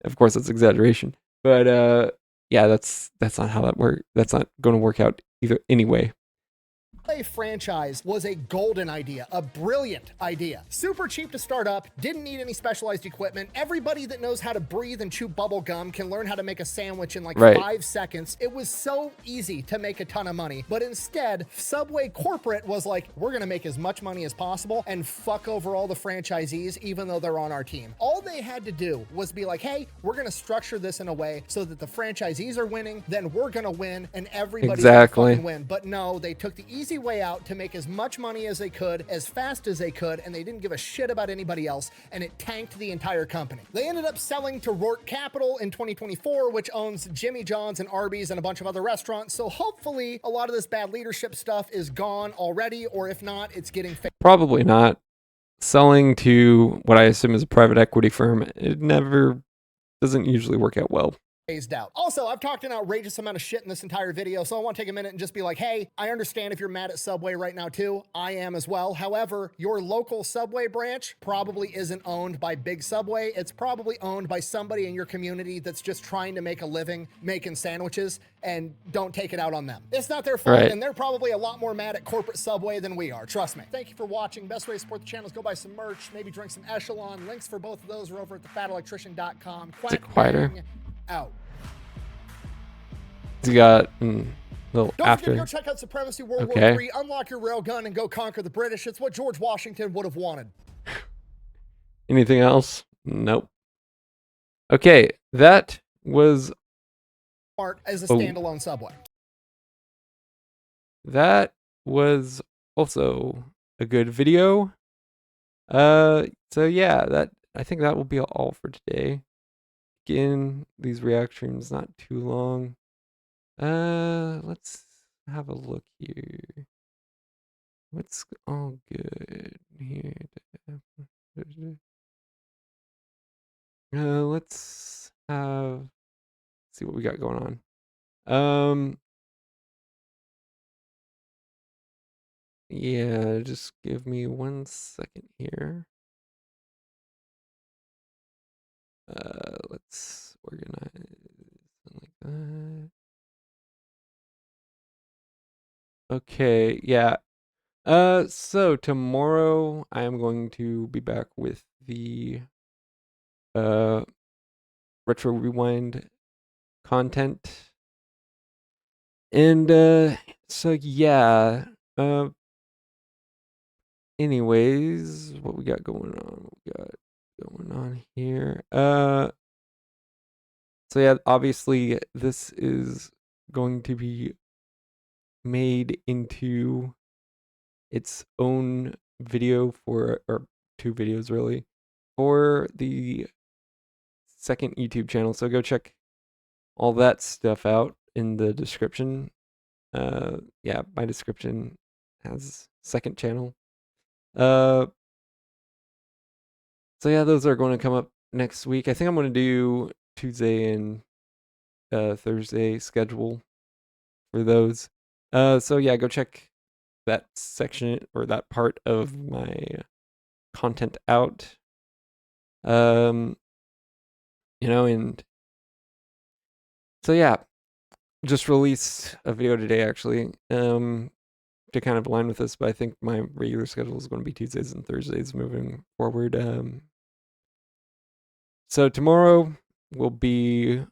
Of course, that's exaggeration, but yeah, that's not how that works. That's not going to work out either. Anyway, A franchise was a golden idea, a brilliant idea. Super cheap to start up, didn't need any specialized equipment. Everybody that knows how to breathe and chew bubble gum can learn how to make a sandwich in like 5 seconds. It was so easy to make a ton of money. But instead, Subway corporate was like, we're gonna make as much money as possible and fuck over all the franchisees, even though they're on our team. All they had to do was be like, hey, we're gonna structure this in a way so that the franchisees are winning, then we're gonna win, and everybody's gonna fucking win. But no, they took the easy way out to make as much money as they could, as fast as they could, and they didn't give a shit about anybody else, and it tanked the entire company. They ended up selling to Rourke Capital in 2024, which owns Jimmy John's and Arby's and a bunch of other restaurants, so hopefully a lot of this bad leadership stuff is gone already, or if not, it's getting fixed. Probably not. Selling to what I assume is a private equity firm, it never doesn't usually work out well. Phased out. Also, I've talked an outrageous amount of shit in this entire video, so I want to take a minute and just be like, hey, I understand if you're mad at Subway right now too. I am as well. However, your local Subway branch probably isn't owned by Big Subway. It's probably owned by somebody in your community that's just trying to make a living making sandwiches, and don't take it out on them. It's not their fault, and they're probably a lot more mad at corporate Subway than we are. Trust me. Thank you for watching. Best way to support the channel is go buy some merch, maybe drink some Echelon. Links for both of those are over at thefatelectrician.com. Is it quieter? Out. You got little Don't after. forget to go check out Supremacy World War III, unlock your railgun, and go conquer the British. It's what George Washington would have wanted. Anything else? Nope. Okay, that was Smart as a standalone Subway. That was also a good video. So yeah, I think that will be all for today. Again, these reactions not too long. Let's have a look here. What's all good here? Let's see what we got going on. Yeah, just give me 1 second here. Let's organize like that. Okay, yeah. So tomorrow I am going to be back with the retro rewind content. And so yeah. Anyways, what we got going on here? So yeah, obviously this is going to be made into its own video or 2 videos really, for the second YouTube channel. So go check all that stuff out in the description. Yeah, my description has second channel. So yeah, those are going to come up next week. I think I'm going to do Tuesday and Thursday schedule for those. So yeah, go check that section or that part of my content out. And so yeah, just released a video today actually. To kind of align with this, but I think my regular schedule is going to be Tuesdays and Thursdays moving forward. So tomorrow will be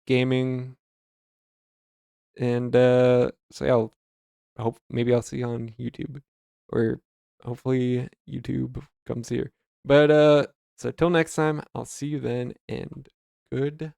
gaming. And so yeah, maybe I'll see you on YouTube, or hopefully YouTube comes here. But so till next time, I'll see you then, and goodbye.